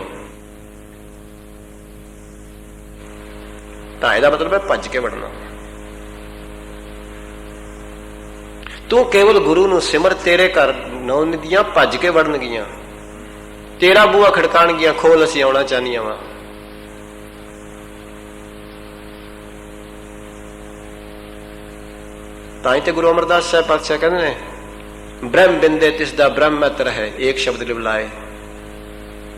Speaker 2: ਧਾਏ ਦਾ ਮਤਲਬ ਹੈ ਭੱਜ ਕੇ ਵੜਨਾ। ਤੂੰ ਕੇਵਲ ਗੁਰੂ ਨੂੰ ਸਿਮਰ, ਤੇਰੇ ਘਰ ਨੌ ਨਿਧੀਆਂ ਭੱਜ ਕੇ ਵੜਨਗੀਆਂ। ਤੇਰਾ ਬੂਹਾ ਖੜਕਾਣਗੀਆਂ, ਖੋਲ ਅਸੀਂ ਆਉਣਾ ਚਾਹਨੀਆਂ ਵਾ। ਤਾਂ ਹੀ ਤੇ ਗੁਰੂ ਅਮਰਦਾਸ ਸਾਹਿਬ ਪਾਤਸ਼ਾਹ ਕਹਿੰਦੇ ਨੇ, ਬ੍ਰਹਮ ਬਿੰਦੇ ਤਿਸ ਦਾ ਬ੍ਰਹਮਤ ਰਹੇ, ਇੱਕ ਸ਼ਬਦ ਲਿਵਲਾਏ।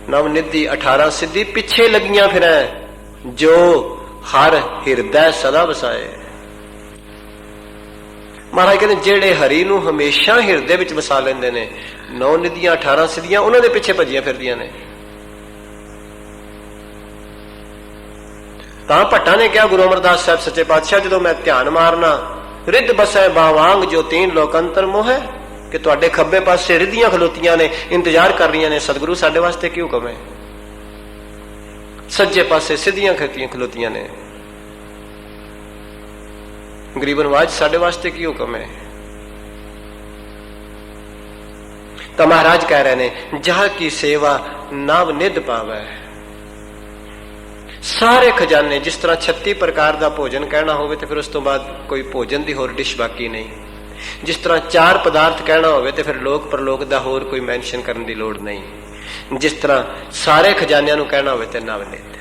Speaker 2: ਨਵ ਨਿਧੀ 18 ਸਿੱਧੀ ਪਿੱਛੇ ਲੱਗੀਆਂ ਫਿਰੈ, ਜੋ ਹਰ ਹਿਰਦੈ ਸਦਾ ਵਸਾਏ। ਮਹਾਰਾਜ ਕਹਿੰਦੇ ਜਿਹੜੇ ਹਰੀ ਨੂੰ ਹਮੇਸ਼ਾ ਹਿਰਦੇ ਵਿੱਚ ਵਸਾ ਲੈਂਦੇ ਨੇ, ਨੌ ਨਿਧੀਆਂ 18 ਸਿੱਧੀਆਂ ਉਹਨਾਂ ਦੇ ਪਿੱਛੇ ਭੱਜੀਆਂ ਫਿਰਦੀਆਂ ਨੇ। ਤਾਂ ਭੱਟਾਂ ਨੇ ਕਿਹਾ ਗੁਰੂ ਅਮਰਦਾਸ ਸਾਹਿਬ ਸੱਚੇ ਪਾਤਸ਼ਾਹ, ਜਦੋਂ ਮੈਂ ਧਿਆਨ ਮਾਰਨਾ, ਰਿੱਧ ਬਸੈ ਬਾਵਾਂਗ ਜੋ ਤੀਨ ਲੋਕੰਤਰ ਮੋਹ ਹੈ, ਕਿ ਤੁਹਾਡੇ ਖੱਬੇ ਪਾਸੇ ਰਿੱਧੀਆਂ ਖਲੋਤੀਆਂ ਨੇ, ਇੰਤਜ਼ਾਰ ਕਰ ਰਹੀਆਂ ਨੇ, ਸਤਿਗੁਰੂ ਸਾਡੇ ਵਾਸਤੇ ਕੀ ਹੁਕਮ ਹੈ? ਸੱਜੇ ਪਾਸੇ ਸਿੱਧੀਆਂ ਖਲੋਤੀਆਂ ਨੇ, ਗਰੀਬ ਨਵਾਜ ਸਾਡੇ ਵਾਸਤੇ ਕੀ ਹੁਕਮ ਹੈ? ਤਾਂ ਮਹਾਰਾਜ ਕਹਿ ਰਹੇ ਨੇ, ਜਹ ਕੀ ਸੇਵਾ ਨਵ ਨਿਧ ਪਾਵੈ। ਸਾਰੇ ਖਜ਼ਾਨੇ, ਜਿਸ ਤਰ੍ਹਾਂ 36 ਪ੍ਰਕਾਰ ਦਾ ਭੋਜਨ ਕਹਿਣਾ ਹੋਵੇ ਤੇ ਫਿਰ ਉਸ ਤੋਂ ਬਾਅਦ ਕੋਈ ਭੋਜਨ ਦੀ ਹੋਰ ਡਿਸ਼ ਬਾਕੀ ਨਹੀਂ, ਜਿਸ ਤਰ੍ਹਾਂ 4 ਪਦਾਰਥ ਕਹਿਣਾ ਹੋਵੇ ਤੇ ਫਿਰ ਲੋਕ ਪਰਲੋਕ ਦਾ ਹੋਰ ਕੋਈ ਮੈਂਸ਼ਨ ਕਰਨ ਦੀ ਲੋੜ ਨਹੀਂ, ਜਿਸ ਤਰ੍ਹਾਂ ਸਾਰੇ ਖਜ਼ਾਨਿਆਂ ਨੂੰ ਕਹਿਣਾ ਹੋਵੇ ਤੇ ਨਵ ਨਿਧ।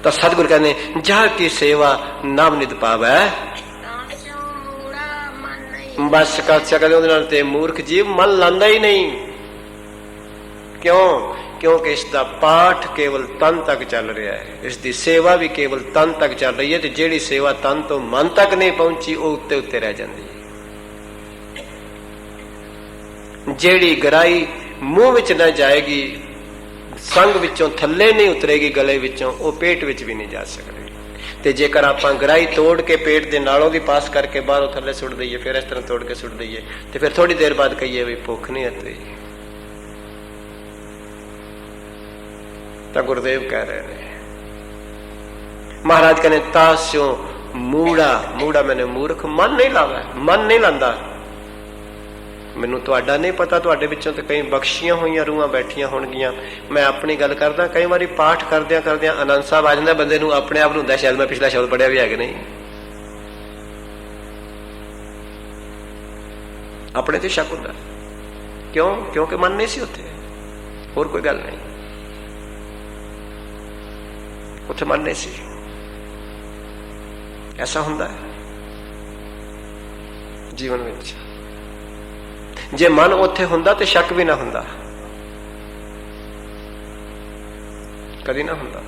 Speaker 2: ਤਾਂ ਸਤਿਗੁਰ ਕਹਿੰਦੇ, ਜਹ ਕੀ ਸੇਵਾ ਨਵ ਨਿਧ ਪਾਵੈ। ਬਸ ਕਰ ਸਕਦੇ ਉਹਦੇ ਨਾਲ ਤੇ ਮੂਰਖ ਜੀਵ ਮਨ ਲਾਂਦਾ ਹੀ ਨਹੀਂ। ਕਿਉਂ? ਕਿਉਂਕਿ ਇਸ ਦਾ ਪਾਠ ਕੇਵਲ ਤਨ ਤੱਕ ਚੱਲ ਰਿਹਾ ਹੈ, ਇਸ ਦੀ ਸੇਵਾ ਵੀ ਕੇਵਲ ਤਨ ਤੱਕ ਚੱਲ ਰਹੀ ਹੈ, ਤੇ ਜਿਹੜੀ ਸੇਵਾ ਤਨ ਤੋਂ ਮਨ ਤੱਕ ਨਹੀਂ ਪਹੁੰਚੀ ਉਹ ਉੱਤੇ ਉੱਤੇ ਰਹਿ ਜਾਂਦੀ ਹੈ। ਜਿਹੜੀ ਗਰਾਈ ਮੂੰਹ ਵਿੱਚ ਨਾ ਜਾਏਗੀ, ਸੰਗ ਵਿੱਚੋਂ ਥੱਲੇ ਨਹੀਂ ਉਤਰੇਗੀ, ਗਲੇ ਵਿੱਚੋਂ, ਉਹ ਪੇਟ ਵਿੱਚ ਵੀ ਨਹੀਂ ਜਾ ਸਕਦੀ। ਤੇ ਜੇਕਰ ਆਪਾਂ ਗਰਾਈ ਤੋੜ ਕੇ ਪੇਟ ਦੇ ਨਾਲੋਂ ਦੀ ਪਾਸ ਕਰਕੇ ਬਾਹਰੋਂ ਥੱਲੇ ਸੁੱਟ ਦਈਏ, ਫਿਰ ਇਸ ਤਰ੍ਹਾਂ ਤੋੜ ਕੇ ਸੁੱਟ ਦਈਏ, ਤੇ ਫਿਰ ਥੋੜੀ ਦੇਰ ਬਾਅਦ ਕਹੀਏ ਵੀ ਭੁੱਖ ਨਹੀਂ ਹਟਦੀ। ਤਾਂ ਗੁਰਦੇਵ ਕਹਿ ਰਹੇ ਨੇ, ਮਹਾਰਾਜ ਕਹਿੰਦੇ, ਤਾਸਿਓ ਮੂੜਾ ਮੈਨੇ ਮੂਰਖ ਮਨ ਨਹੀਂ ਲਾਵਾ, ਮਨ ਨਹੀਂ ਲਾਂਦਾ। ਮੈਨੂੰ ਤੁਹਾਡਾ ਨਹੀਂ ਪਤਾ, ਤੁਹਾਡੇ ਵਿੱਚੋਂ ਤੇ ਕਈ ਬਖਸ਼ੀਆਂ ਹੋਈਆਂ ਰੂਹਾਂ ਬੈਠੀਆਂ ਹੋਣਗੀਆਂ। ਮੈਂ ਆਪਣੀ ਗੱਲ ਕਰਦਾ, ਕਈ ਵਾਰੀ ਪਾਠ ਕਰਦਿਆਂ ਆਨੰਦ ਸਾਹਿਬ ਆ ਜਾਂਦਾ ਬੰਦੇ ਨੂੰ, ਆਪਣੇ ਆਪ ਨੂੰ ਹੁੰਦਾ ਸ਼ਾਇਦ ਮੈਂ ਪਿਛਲਾ ਸ਼ਬਦ ਪੜਿਆ ਵੀ ਹੈ ਕਿ ਨਹੀਂ। ਆਪਣੇ ਤੇ ਸ਼ੱਕ ਹੁੰਦਾ। ਕਿਉਂ? ਕਿਉਂਕਿ ਮਨ ਨਹੀਂ ਸੀ ਉੱਥੇ, ਹੋਰ ਕੋਈ ਗੱਲ ਨਹੀਂ, ਉੱਥੇ ਮਨ ਨਹੀਂ ਸੀ। ਐਸਾ ਹੁੰਦਾ ਹੈ ਜੀਵਨ ਵਿੱਚ। ਜੇ ਮਨ ਉੱਥੇ ਹੁੰਦਾ ਤੇ ਸ਼ੱਕ ਵੀ ਨਾ ਹੁੰਦਾ, ਕਦੀ ਨਾ ਹੁੰਦਾ।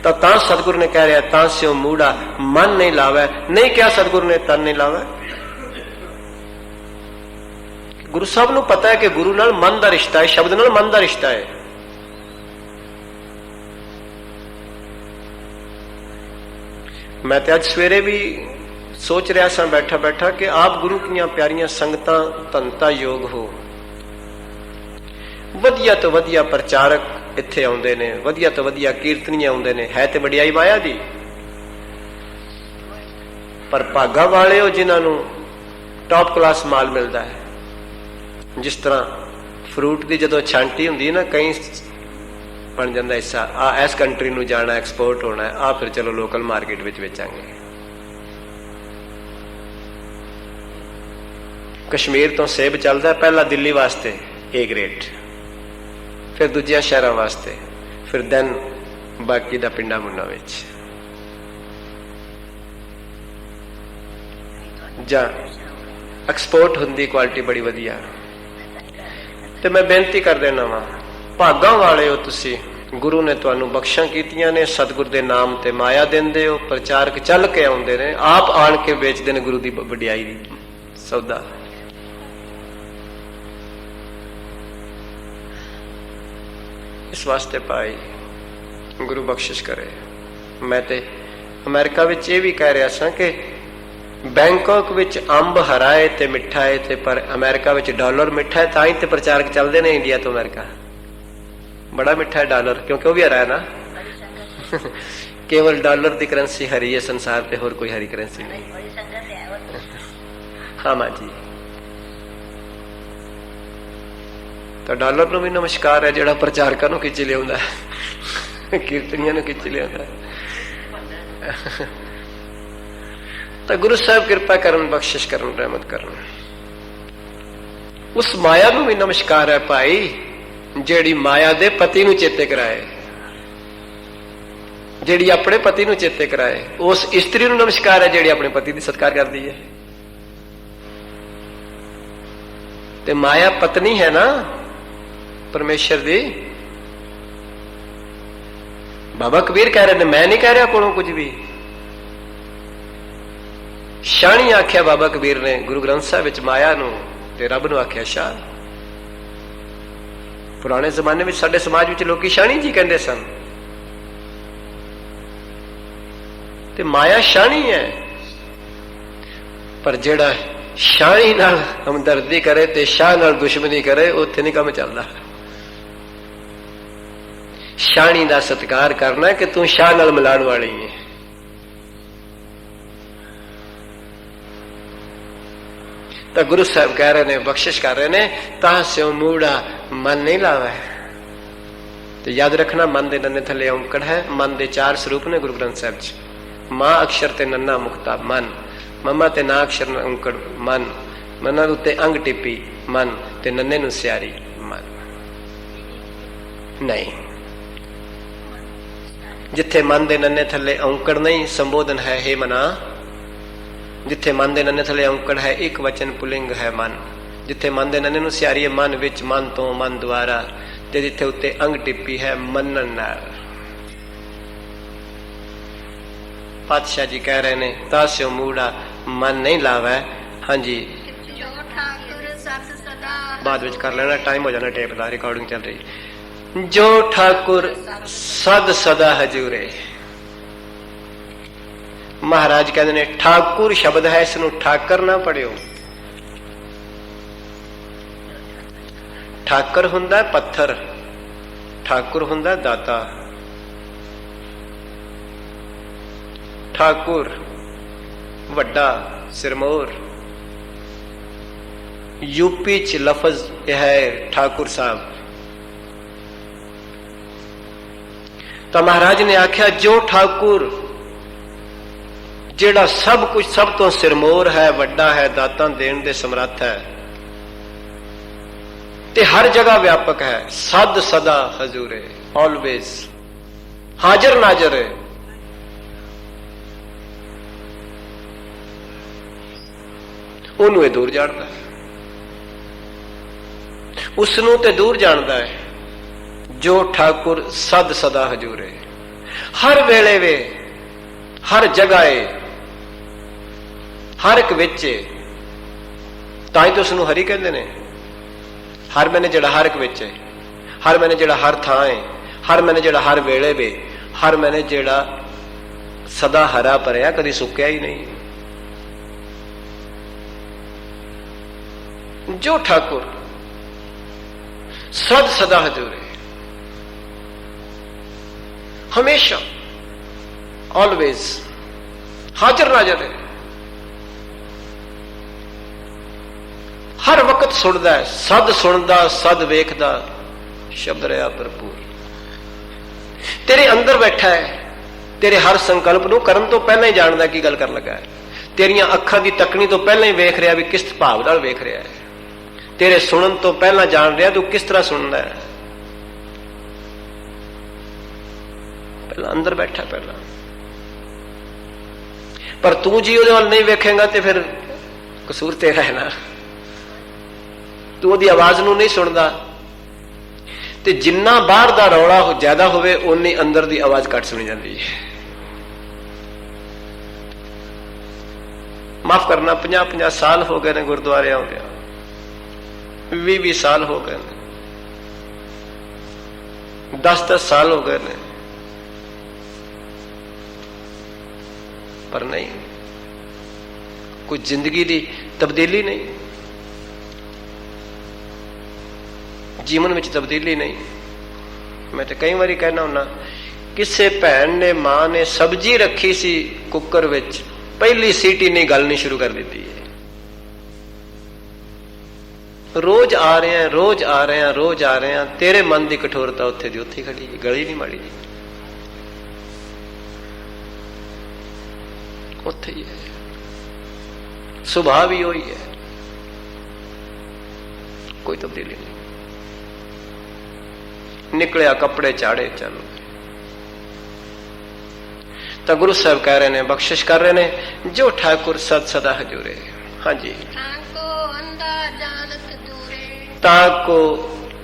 Speaker 2: ਤਾਂ ਸਤਿਗੁਰੂ ਨੇ ਕਹਿ ਰਿਹਾ, ਤਾਂ ਸਿਓ ਮੂੜਾ ਮਨ ਨਹੀਂ ਲਾਵੇ। ਨਹੀਂ ਕਿਹਾ ਸਤਿਗੁਰੂ ਨੇ ਤਨ ਨਹੀਂ ਲਾਵੇ। ਗੁਰੂ ਸਾਹਿਬ ਨੂੰ ਪਤਾ ਹੈ ਕਿ ਗੁਰੂ ਨਾਲ ਮਨ ਦਾ ਰਿਸ਼ਤਾ ਹੈ, ਸ਼ਬਦ ਨਾਲ ਮਨ ਦਾ ਰਿਸ਼ਤਾ ਹੈ। ਮੈਂ ਤੇ ਅੱਜ ਸਵੇਰੇ ਵੀ ਸੋਚ ਰਿਹਾ ਸਾਂ ਬੈਠਾ ਕਿ ਆਪ ਗੁਰੂ ਦੀਆਂ ਪਿਆਰੀਆਂ ਸੰਗਤਾਂ ਧੰਤਾ ਯੋਗ ਹੋ। ਵਧੀਆ ਤੋਂ ਵਧੀਆ ਪ੍ਰਚਾਰਕ ਇੱਥੇ ਆਉਂਦੇ ਨੇ, ਵਧੀਆ ਤੋਂ ਵਧੀਆ ਕੀਰਤਨੀਏ ਆਉਂਦੇ ਨੇ, ਹੈ ਤੇ ਵਡਿਆਈ ਮਾਇਆ ਦੀ, ਪਰ ਭਾਗਾ ਵਾਲੇ ਹੋ ਜਿਨ੍ਹਾਂ ਨੂੰ ਟੌਪ ਕਲਾਸ ਮਾਲ ਮਿਲਦਾ ਹੈ। ਜਿਸ ਤਰ੍ਹਾਂ ਫਰੂਟ ਦੀ ਜਦੋਂ ਛਾਂਟੀ ਹੁੰਦੀ ਨਾ, ਕਈ ਬਣ ਜਾਂਦਾ ਹਿੱਸਾ, ਆ ਇਸ ਕੰਟਰੀ ਨੂੰ ਜਾਣਾ, ਐਕਸਪੋਰਟ ਹੋਣਾ, ਆ ਫਿਰ ਚਲੋ ਲੋਕਲ ਮਾਰਕੀਟ ਵਿੱਚ ਵੇਚਾਂਗੇ। ਕਸ਼ਮੀਰ ਤੋਂ ਸੇਬ ਚੱਲਦਾ ਪਹਿਲਾਂ ਦਿੱਲੀ ਵਾਸਤੇ A ਗ੍ਰੇਡ, ਫਿਰ ਦੂਜਿਆਂ ਸ਼ਹਿਰਾਂ ਵਾਸਤੇ, ਫਿਰ ਦੈਨ ਬਾਕੀ ਦਾ ਪਿੰਡਾਂ ਮੁੰਡਾਂ ਵਿੱਚ। ਜਾਂ ਐਕਸਪੋਰਟ ਹੁੰਦੀ ਕੁਆਲਿਟੀ ਬੜੀ ਵਧੀਆ। ਤੇ ਮੈਂ ਬੇਨਤੀ ਕਰ ਦੇਣਾ ਵਾਂ, ਭਾਗਾਂ ਵਾਲੇ ਹੋ ਤੁਸੀਂ, ਗੁਰੂ ਨੇ ਤੁਹਾਨੂੰ ਬਖਸ਼ਾਂ ਕੀਤੀਆਂ ਨੇ, ਸਤਿਗੁਰ ਦੇ ਨਾਮ ਤੇ ਮਾਇਆ ਦਿੰਦੇ ਹੋ, ਪ੍ਰਚਾਰਕ ਚੱਲ ਕੇ ਆਉਂਦੇ ਨੇ, ਆਪ ਆਣ ਕੇ ਵੇਚਦੇ ਨੇ ਗੁਰੂ ਦੀ ਵਡਿਆਈ ਦੀ ਸੌਦਾ। ਇਸ ਵਾਸਤੇ ਭਾਈ ਗੁਰੂ ਬਖਸ਼ਿਸ਼ ਕਰੇ। ਮੈਂ ਤੇ ਅਮਰੀਕਾ ਵਿੱਚ ਇਹ ਵੀ ਕਹਿ ਰਿਹਾ ਸਾਂ ਕਿ ਬੈਂਕਾਕ ਵਿੱਚ ਅੰਬ ਹਰਾ ਹੈ ਤੇ ਮਿੱਠਾ ਹੈ, ਤੇ ਪਰ ਅਮਰੀਕਾ ਵਿੱਚ ਡਾਲਰ ਮਿੱਠਾ ਹੈ, ਤਾਂ ਹੀ ਤੇ ਪ੍ਰਚਾਰਕ ਚੱਲਦੇ ਨੇ ਇੰਡੀਆ ਤੋਂ ਅਮਰੀਕਾ। ਬੜਾ ਮਿੱਠਾ ਹੈ ਡਾਲਰ, ਕਿਉਂਕਿ ਉਹ ਵੀ ਹਰਾ ਹੈ ਨਾ। ਕੇਵਲ ਡਾਲਰ ਦੀ ਕਰੰਸੀ ਹਰੀ ਹੈ ਸੰਸਾਰ ਤੇ, ਹੋਰ ਕੋਈ ਹਰੀ ਕਰੰਸੀ ਨਹੀਂ। ਹਾਂ ਮਾਂ ਜੀ, ਤਾਂ ਡਾਲਰ ਨੂੰ ਵੀ ਨਮਸਕਾਰ ਹੈ ਜਿਹੜਾ ਪ੍ਰਚਾਰਕਾਂ ਨੂੰ ਖਿੱਚ ਲਿਆਉਂਦਾ, ਕੀਰਤਨੀਆਂ ਨੂੰ ਖਿੱਚ ਲਿਆਉਂਦਾ। ਤਾਂ ਗੁਰੂ ਸਾਹਿਬ ਕਿਰਪਾ ਕਰਨ, ਬਖਸ਼ਿਸ਼ ਕਰਨ, ਰਹਿਮਤ ਕਰਨ। ਉਸ ਮਾਇਆ ਨੂੰ ਵੀ ਨਮਸਕਾਰ ਹੈ ਭਾਈ ਜਿਹੜੀ ਮਾਇਆ ਦੇ ਪਤੀ ਨੂੰ ਚੇਤੇ ਕਰਾਏ, ਜਿਹੜੀ ਆਪਣੇ ਪਤੀ ਨੂੰ ਚੇਤੇ ਕਰਾਏ। ਉਸ ਇਸਤਰੀ ਨੂੰ ਨਮਸਕਾਰ ਹੈ ਜਿਹੜੀ ਆਪਣੇ ਪਤੀ ਦੀ ਸਤਿਕਾਰ ਕਰਦੀ ਹੈ। ਤੇ ਮਾਇਆ ਪਤਨੀ ਹੈ ਨਾ ਪਰਮੇਸ਼ਰ ਦੀ। ਬਾਬਾ ਕਬੀਰ ਕਹਿ ਰਹੇ ਨੇ, ਮੈਂ ਨਹੀਂ ਕਹਿ ਰਿਹਾ ਕੋਲੋਂ ਕੁਝ ਵੀ। ਸ਼ਾਣੀ ਆਖਿਆ ਬਾਬਾ ਕਬੀਰ ਨੇ ਗੁਰੂ ਗ੍ਰੰਥ ਸਾਹਿਬ ਵਿੱਚ ਮਾਇਆ ਨੂੰ, ਤੇ ਰੱਬ ਨੂੰ ਆਖਿਆ ਸ਼ਾਹ। ਪੁਰਾਣੇ ਜ਼ਮਾਨੇ ਵਿੱਚ ਸਾਡੇ ਸਮਾਜ ਵਿੱਚ ਲੋਕੀ ਸ਼ਾਣੀ ਜੀ ਕਹਿੰਦੇ ਸਨ, ਤੇ ਮਾਇਆ ਸ਼ਾਣੀ ਹੈ। ਪਰ ਜਿਹੜਾ ਸ਼ਾਹੀ ਨਾਲ ਹਮਦਰਦੀ ਕਰੇ ਤੇ ਸ਼ਾਹ ਨਾਲ ਦੁਸ਼ਮਣੀ ਕਰੇ, ਉੱਥੇ ਨਹੀਂ ਕੰਮ ਚੱਲਦਾ। ਸ਼ਾਹੀ ਦਾ ਸਤਿਕਾਰ ਕਰਨਾ ਕਿ ਤੂੰ ਸ਼ਾਹ ਨਾਲ ਮਿਲਾਉਣ ਵਾਲੀ ਹੈ। ਤਾਂ ਗੁਰੂ ਸਾਹਿਬ ਕਹਿ ਰਹੇ ਨੇ, ਬਖਸ਼ਿਸ਼ ਕਰ ਰਹੇ ਨੇ, ਤਾਂ ਸਿਉ ਮੂੜਾ ਮਨ ਨਹੀਂ ਲਾਵੇ। ਤੇ ਯਾਦ ਰੱਖਣਾ, ਮਨ ਦੇ ਨੰਨੇ ਥੱਲੇ ਔਂਕੜ ਹੈ। ਮਨ ਦੇ 4 ਸਰੂਪ ਨੇ ਗੁਰੂ ਗ੍ਰੰਥ ਸਾਹਿਬ 'ਚ। ਮਾਂ ਅਕਸ਼ਰ ਤੇ ਨੰਨਾ ਮੁਕਤਾ ਮਨ, ਮਮਾ ਤੇ ਨਾ ਅਕਸ਼ਰ ਔਂਕੜ ਮਨ, ਮਨਾਂ ਉੱਤੇ ਅੰਗ ਟਿੱਪੀ ਮਨ, ਤੇ ਨੰਨੇ ਨੂੰ ਸਿਆਰੀ ਮਨ। ਨਹੀਂ, ਜਿੱਥੇ ਮਨ ਦੇ ਨੰਨੇ ਥੱਲੇ ਔਂਕੜ ਨਹੀਂ, ਸੰਬੋਧਨ ਹੈ ਹੇ ਮਨਾ। ਜਿੱਥੇ ਮਨ ਦੇ ਨੰਨੇ ਥੱਲੇ ਔਂਕੜ ਹੈ, ਇੱਕ ਵਚਨ ਪੁਲਿੰਗ ਹੈ ਮਨ। ਜਿੱਥੇ ਮਨ ਦੇ ਨੰਨੇ ਨੂੰ ਸਿਆਰੀ ਹੈ ਮਨ ਵਿੱਚ, ਮਨ ਤੋਂ ਮਨ ਦੁਆਰਾ, ਤੇ ਜਿੱਥੇ ਉੱਤੇ ਅੰਗ ਟਿੱਪੀ ਹੈ ਮੰਨਣ ਨਾਲ। ਪਾਤਸ਼ਾਹ ਜੀ ਕਹਿ ਰਹੇ ਨੇ, ਤਾਸਿਓ ਮੂੜਾ ਮਨ ਨਹੀਂ ਲਾਵੇ। ਹਾਂਜੀ,
Speaker 1: ਜੋ ਠਾਕੁਰ ਸਤ ਸਦਾ,
Speaker 2: ਬਾਅਦ ਵਿੱਚ ਕਰ ਲੈਣਾ, ਟਾਈਮ ਹੋ ਜਾਣਾ, ਟੇਪ ਦਾ ਰਿਕਾਰਡਿੰਗ ਚੱਲ ਰਹੀ। ਜੋ ਠਾਕੁਰ ਸਦ ਸਦਾ ਹਜੂਰੇ। ਮਹਾਰਾਜ ਕਹਿੰਦੇ ਨੇ ਠਾਕੁਰ ਸ਼ਬਦ ਹੈ, ਇਸ ਨੂੰ ਠਾਕਰ ਨਾ ਪੜਿਓ। ਠਾਕਰ ਹੁੰਦਾ ਪੱਥਰ, ਠਾਕੁਰ ਹੁੰਦਾ ਦਾਤਾ। ਠਾਕੁਰ ਵੱਡਾ ਸਿਰਮੌਰ। यूपी च लफज यह है ठाकुर साहब। तो महाराज ने आख्या जो ठाकुर जेड़ा सब कुछ सब तो सिरमौर है, वड्डा है, दाता देण दे समर्थ है, ते हर जगह व्यापक है, सद सदा हजूर है, ऑलवेज हाजिर नाजर है। ਉਹਨੂੰ ਇਹ ਦੂਰ ਜਾਣਦਾ ਹੈ, ਉਸਨੂੰ ਤੇ ਦੂਰ ਜਾਣਦਾ ਹੈ। ਜੋ ਠਾਕੁਰ ਸਦ ਸਦਾ ਹਜੂਰ ਹੈ, ਹਰ ਵੇਲੇ ਵੇ, ਹਰ ਜਗ੍ਹਾ ਏ, ਹਰ ਇੱਕ ਵਿੱਚ ਏ। ਤਾਂ ਹੀ ਤਾਂ ਉਸਨੂੰ ਹਰੀ ਕਹਿੰਦੇ ਨੇ। ਹਰ ਮੈਨੇ ਜਿਹੜਾ ਹਰ ਇੱਕ ਵਿੱਚ ਹੈ, ਹਰ ਮੈਨੇ ਜਿਹੜਾ ਹਰ ਥਾਂ ਹੈ, ਹਰ ਮੈਨੇ ਜਿਹੜਾ ਹਰ ਵੇਲੇ ਵੇ, ਹਰ ਮੈਨੇ ਜਿਹੜਾ ਸਦਾ ਹਰਾ ਭਰਿਆ, ਕਦੀ ਸੁੱਕਿਆ ਹੀ ਨਹੀਂ। जो ठाकुर सद सदा हजूर है, हमेशा ऑलवेज हाजिर नाजर है, हर वक्त सुनता है, सद सुनता, सद वेखदा, शब्द रहा भरपूर। तेरे अंदर बैठा है, तेरे हर संकल्प नूं करन तो पहले ही जानदा की गल कर लगा है। तेरियां अखां दी तकनी तो पहले ही वेख रहा भी किस भाव नाल वेख रहा है। तेरे सुनन तो पहला जान रहा तू किस तरह सुनना है। पहला अंदर बैठा पहला, पर तू जी ਉਹਦੇ ਵੱਲ नहीं वेखेगा तो फिर कसूर तेरा है ना। तू ਉਹਦੀ आवाज ਨੂੰ नहीं सुनता, ਤੇ जिन्ना बाहर ਦਾ रौला ज्यादा होवे उन्नी अंदर दी आवाज घट सुनी जाती है। माफ करना, 50-50 साल हो गए ने गुरुद्वारे आउंदे, 20-20 साल हो गए ने, 10-10 साल हो गए ने, पर नहीं कोई जिंदगी दी तब्दीली नहीं, जीवन में तब्दीली नहीं। मैं तो कई बार कहना हुन्ना, किसे भैन ने मां ने सब्जी रखी सी कुकर विच, पहली सीटी नहीं गलनी शुरू कर दी है। रोज आ रहे हैं, रोज आ रहे हैं, रोज आ रहे हैं, तेरे मन की कठोरता उत्थे दी उत्थे खड़ी, गली नहीं माड़ी जी, उत्थे ही है। सुभाव भी वही है, कोई तब्दीली नहीं। निकलिया कपड़े चाड़े चलो। तो गुरु साहब कह रहे ने, बख्शिश कर रहे ने, जो ठाकुर सद सदा हजूरे। हाँ जी, ताको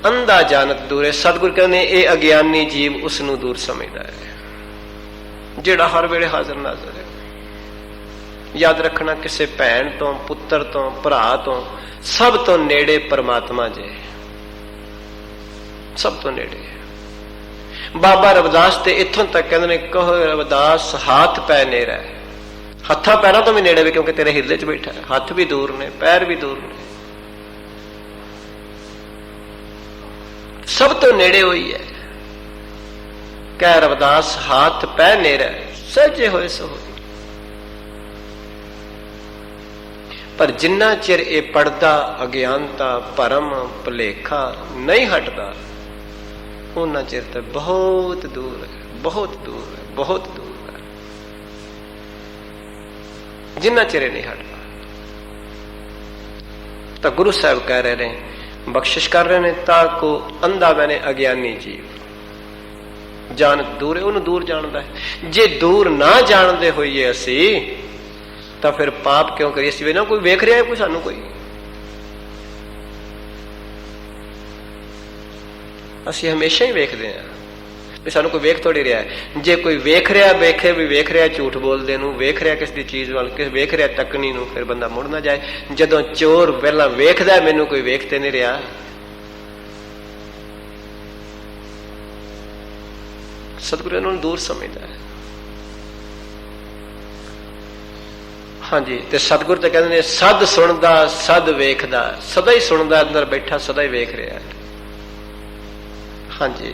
Speaker 2: अंधा जानत दूर है। सतगुरु कहने ये अज्ञानी जीव उसनू दूर समझदा है, जेड़ा हर वेले हाजिर नाज़र है। याद रखना, किसी भैन तो, पुत्र तो, भरा तो, सब तो नेड़े परमात्मा जे, सब तो नेड़े। बाबा रविदास ते इत्थों तक कहते ने, कहो रविदास हाथ पै नेरा है, ਹੱਥਾਂ ਪੈਰਾਂ ਤੋਂ ਵੀ ਨੇੜੇ ਵੀ, ਕਿਉਂਕਿ ਤੇਰੇ ਹਿਰਦੇ 'ਚ ਬੈਠਾ ਹੈ। ਹੱਥ ਵੀ ਦੂਰ ਨੇ, ਪੈਰ ਵੀ ਦੂਰ ਨੇ, ਸਭ ਤੋਂ ਨੇੜੇ ਹੋਈ ਹੈ। ਕਹਿ ਰਵਿਦਾਸ ਹੱਥ ਪੈ ਨੇੜੇ ਸਹਿਜੇ ਹੋਏ ਸੋ ਹੋਏ। ਪਰ ਜਿੰਨਾ ਚਿਰ ਇਹ ਪੜਦਾ ਅਗਿਆਨਤਾ ਭਰਮ ਭੁਲੇਖਾ ਨਹੀਂ ਹਟਦਾ, ਉਹਨਾਂ ਚਿਰ ਤਾਂ ਬਹੁਤ ਦੂਰ ਹੈ, ਬਹੁਤ ਦੂਰ ਹੈ, ਬਹੁਤ ਦੂਰ ਹੈ। ਜਿੰਨਾ ਚਿਰ ਇਹ ਨਹੀਂ ਹਟਦਾ। ਤਾਂ ਗੁਰੂ ਸਾਹਿਬ ਕਹਿ ਰਹੇ ਨੇ, ਬਖਸ਼ਿਸ਼ ਕਰ ਰਹੇ ਨੇ, ਤਾਂ ਕੋ ਅੰਧਾ ਮੈਨੇ ਅਗਿਆਨੀ ਜੀਵ ਜਾਣ ਦੂਰ ਹੈ, ਉਹਨੂੰ ਦੂਰ ਜਾਣਦਾ ਹੈ। ਜੇ ਦੂਰ ਨਾ ਜਾਣਦੇ ਹੋਈਏ ਅਸੀਂ, ਤਾਂ ਫਿਰ ਪਾਪ ਕਿਉਂ ਕਰੀਏ? ਅਸੀਂ ਨਾ ਕੋਈ ਵੇਖ ਰਿਹਾ ਹੈ, ਕੋਈ ਸਾਨੂੰ ਕੋਈ, ਅਸੀਂ ਹਮੇਸ਼ਾ ਹੀ ਵੇਖਦੇ ਹਾਂ ਵੀ ਸਾਨੂੰ ਕੋਈ ਵੇਖ ਥੋੜੀ ਰਿਹਾ ਹੈ। ਜੇ ਕੋਈ ਵੇਖ ਰਿਹਾ, ਵੇਖੇ ਵੀ ਵੇਖ ਰਿਹਾ ਝੂਠ ਬੋਲਦੇ ਨੂੰ, ਵੇਖ ਰਿਹਾ ਕਿਸ ਦੀ ਚੀਜ਼ ਵੱਲ, ਕਿਸ ਵੇਖ ਰਿਹਾ ਤੱਕਣੀ ਨੂੰ, ਫਿਰ ਬੰਦਾ ਮੁੜ ਨਾ ਜਾਏ। ਜਦੋਂ ਚੋਰ ਪਹਿਲਾਂ ਵੇਖਦਾ ਮੈਨੂੰ ਕੋਈ ਵੇਖ ਤੇ ਨਹੀਂ ਰਿਹਾ, ਸਤਿਗੁਰੂ ਇਹਨਾਂ ਨੂੰ ਦੂਰ ਸਮਝਦਾ ਹੈ। ਹਾਂਜੀ, ਤੇ ਸਤਿਗੁਰ ਤੇ ਕਹਿੰਦੇ ਨੇ ਸਦ ਸੁਣਦਾ ਸਦ ਵੇਖਦਾ, ਸਦਾ ਹੀ ਸੁਣਦਾ, ਅੰਦਰ ਬੈਠਾ ਸਦਾ ਹੀ ਵੇਖ ਰਿਹਾ। ਹਾਂਜੀ,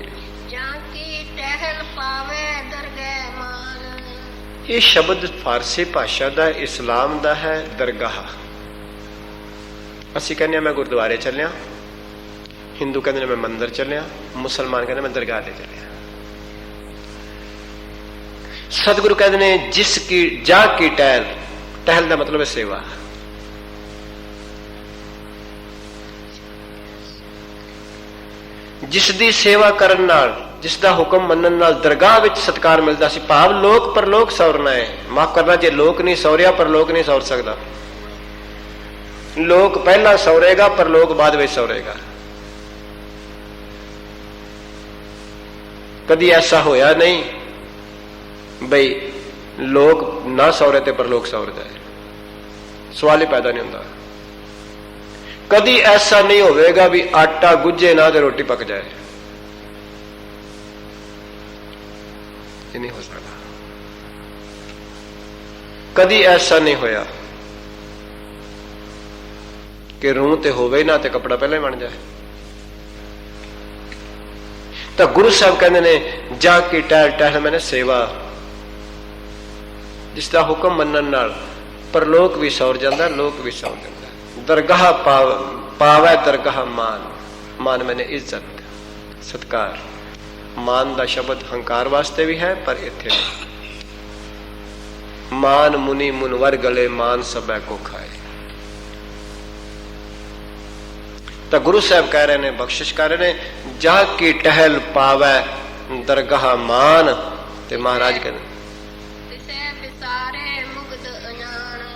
Speaker 1: ਜਾਂ ਕੀ ਟਹਿਲ ਪਾਵੇ ਦਰਗਹਿ ਮਾਨ।
Speaker 2: ਇਹ ਸ਼ਬਦ ਫਾਰਸੀ ਭਾਸ਼ਾ ਦਾ, ਇਸਲਾਮ ਦਾ ਹੈ। ਦਰਗਾਹ, ਅਸੀਂ ਕਹਿੰਦੇ ਮੈਂ ਗੁਰਦੁਆਰੇ ਚੱਲਿਆ, ਹਿੰਦੂ ਕਹਿੰਦੇ ਨੇ ਮੈਂ ਮੰਦਿਰ ਚੱਲਿਆ, ਮੁਸਲਮਾਨ ਕਹਿੰਦੇ ਮੈਂ ਦਰਗਾਹ ਤੇ ਚੱਲਿਆ। ਸਤਿਗੁਰੂ ਕਹਿੰਦੇ ਨੇ ਜਿਸ ਕੀ ਜਾ ਕੀ ਟਹਿਲ, ਟਹਿਲ ਦਾ ਮਤਲਬ ਹੈ ਸੇਵਾ। ਜਿਸ ਦੀ ਸੇਵਾ ਕਰਨ ਨਾਲ, ਜਿਸ ਦਾ ਹੁਕਮ ਮੰਨਣ ਨਾਲ ਦਰਗਾਹ ਵਿੱਚ ਸਤਿਕਾਰ ਮਿਲਦਾ ਸੀ। ਭਾਵ ਲੋਕ ਪਰਲੋਕ ਸੌਰਨਾ ਹੈ। ਮਾਫ ਕਰਨਾ, ਜੇ ਲੋਕ ਨਹੀਂ ਸੌਰਿਆ ਪਰਲੋਕ ਨਹੀਂ ਸੌਰ ਸਕਦਾ। ਲੋਕ ਪਹਿਲਾਂ ਸੌਰੇਗਾ, ਪਰਲੋਕ ਬਾਅਦ ਵਿੱਚ ਸੌਰੇਗਾ। ਕਦੀ ਐਸਾ ਹੋਇਆ ਨਹੀਂ ਬਈ ਲੋਕ ਨਾ ਸੌਰੇ ਤੇ ਪਰਲੋਕ ਸੌਰ ਜਾਏ, ਸਵਾਲ ਹੀ ਪੈਦਾ ਨਹੀਂ ਹੁੰਦਾ। ਕਦੀ ਐਸਾ ਨਹੀਂ ਹੋਵੇਗਾ ਵੀ ਆਟਾ ਗੁੱਝੇ ਨਾ ਤੇ ਰੋਟੀ ਪੱਕ ਜਾਏ, ਇਹ ਨਹੀਂ ਹੋ ਸਕਦਾ। ਕਦੀ ਐਸਾ ਨਹੀਂ ਹੋਇਆ ਕਿ ਰੂਹ ਤੇ ਹੋਵੇ ਨਾ ਤੇ ਕੱਪੜਾ ਪਹਿਲਾਂ ਹੀ ਬਣ ਜਾਏ। ਤਾਂ ਗੁਰੂ ਸਾਹਿਬ ਕਹਿੰਦੇ ਨੇ ਜਾ ਕੇ ਟਹਿਲ, ਟਹਿਲ ਮੈਨੇ ਸੇਵਾ। ਜਿਸ ਦਾ ਹੁਕਮ ਮੰਨਣ ਨਾਲ ਪਰਲੋਕ ਵੀ ਸੌਰ ਜਾਂਦਾ, ਲੋਕ ਵੀ ਸੌਰ ਜਾਂਦਾ। ਦਰਗਾਹ ਪਾਵੈ ਦਰਗਾਹ ਮਾਨ, ਮਾਨ ਮੈਨੇ ਇੱਜ਼ਤ ਸਤਕਾਰ। ਮਾਨ ਦਾ ਸ਼ਬਦ ਹੰਕਾਰ ਵਾਸਤੇ ਵੀ ਹੈ, ਪਰ ਇੱਥੇ ਨਹੀਂ। ਮਾਨ ਮੁਨੀ ਮੁਨਵਰ ਗਲੇ, ਮਾਨ ਸਭੈ ਕੋ ਖਾਏ। ਤਾਂ ਗੁਰੂ ਸਾਹਿਬ ਕਹਿ ਰਹੇ ਨੇ, ਬਖਸ਼ਿਸ਼ ਕਰ ਰਹੇ ਨੇ, ਜਾ ਕੀ ਟਹਿਲ ਪਾਵੈ ਦਰਗਾਹ ਮਾਨ। ਤੇ ਮਹਾਰਾਜ ਕਹਿੰਦੇ,